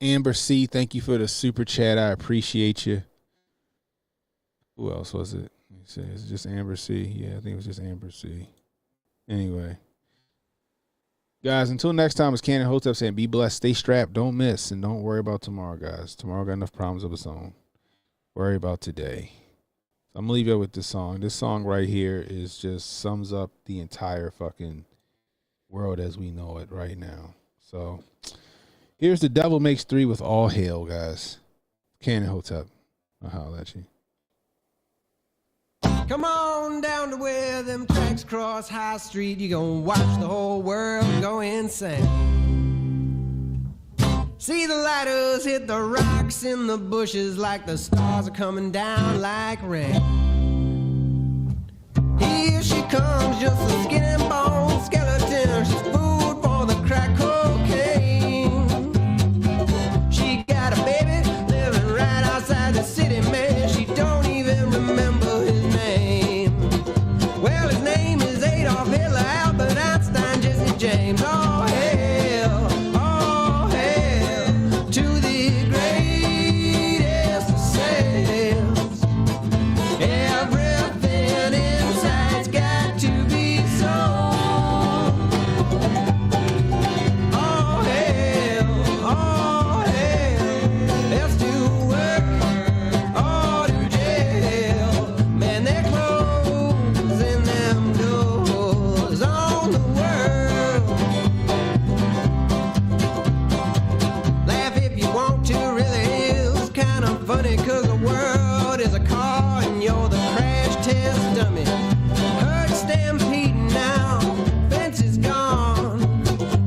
Amber C. Thank you for the super chat. I appreciate you. Who else was it? Let me see. Is it just Amber C? Yeah, I think it was just Amber C. Anyway. Guys, until next time, it's Cannon Hotep saying be blessed, stay strapped, don't miss, and don't worry about tomorrow, guys. Tomorrow got enough problems of its own. Worry about today. I'm gonna leave you with this song. This song right here is just sums up the entire fucking world as we know it right now. So here's The Devil Makes Three with All Hail, guys. Cannon Hotep. I'll holler at you. Come on down to where them tracks cross High Street. You gonna watch the whole world go insane. See the lighters hit the rocks in the bushes like the stars are coming down like rain. Here she comes, just a skin and bone skeleton. She's food for the crack cocaine. She got a baby living right outside the city, man. She don't even remember his name. Well, his name is Adolf Hitler, Albert Einstein, Jesse James. All hail to the greatest of sails. Everything inside's got to be sold. All hail, else to work or to jail. Man, they're closing them doors on the world. Laugh if you want to, really is kind of funny, 'cause the world is a car and you're the crash test dummy. Herd stampeding now, fence is gone.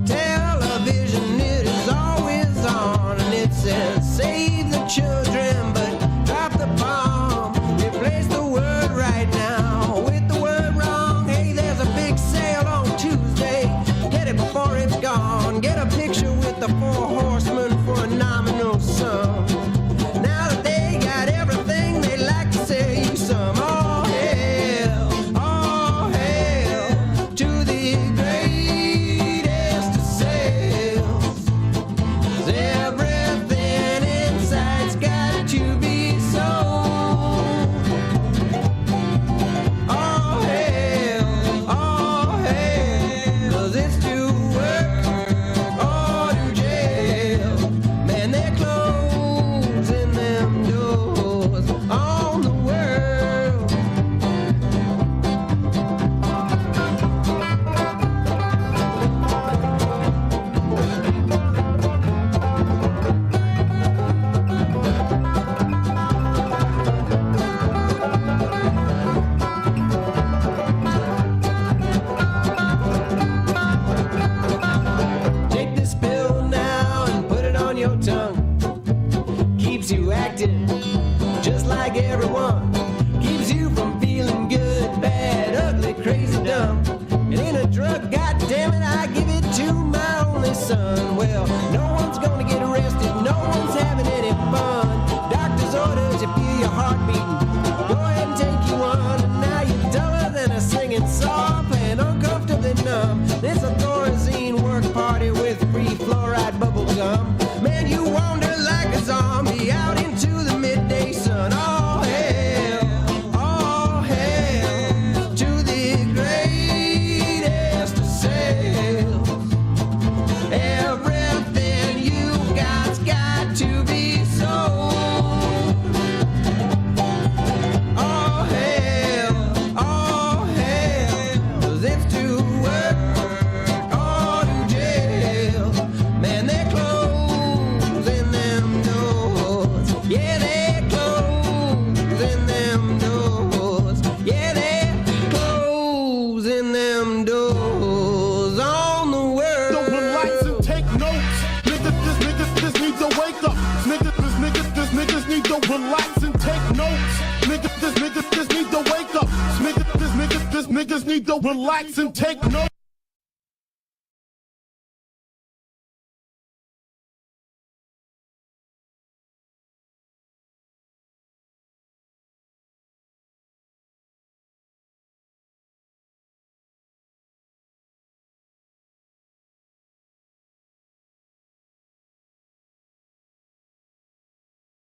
Television, it is always on, and it says save the children, but drop the bomb. Replace the word right now with the word wrong. Hey, there's a big sale on Tuesday. Get it before it's gone. Get a picture with the 4 horsemen for a nominal sum. Now that they got everything, they like to sell you some. All hail to the greatest of sales. 'Cause everything inside's got to be sold. All hail, 'cause it's to work or to jail. Man, they're closing them doors on the world. Take this pill now and put it on your tongue. Keeps you acting just like everyone. Keeps you from feeling good, bad, ugly, crazy, dumb. It ain't a drug, goddammit, I give it to my only son. Well, no one's gonna get arrested, no one's having any fun. Doctor's orders, you feel your heart beating. Go ahead and take you one, and now you're duller than a singing saw, playing uncomfortably numb. This a Thorazine work party with free fluoride bubble gum. Man, you wander like a zombie out into the midday sun. All hail to the greatest of sales. Everything you got's got to be sold. All hail, 'cause it's to work or to jail. Man, they're closing them doors. Yeah, they're closing them doors. Yeah, they're closing them doors on the world. Don't relax and take notes. Niggas need to wake up. Niggas need to relax and take notes. Niggas need to wake up. Niggas need to relax and take notes.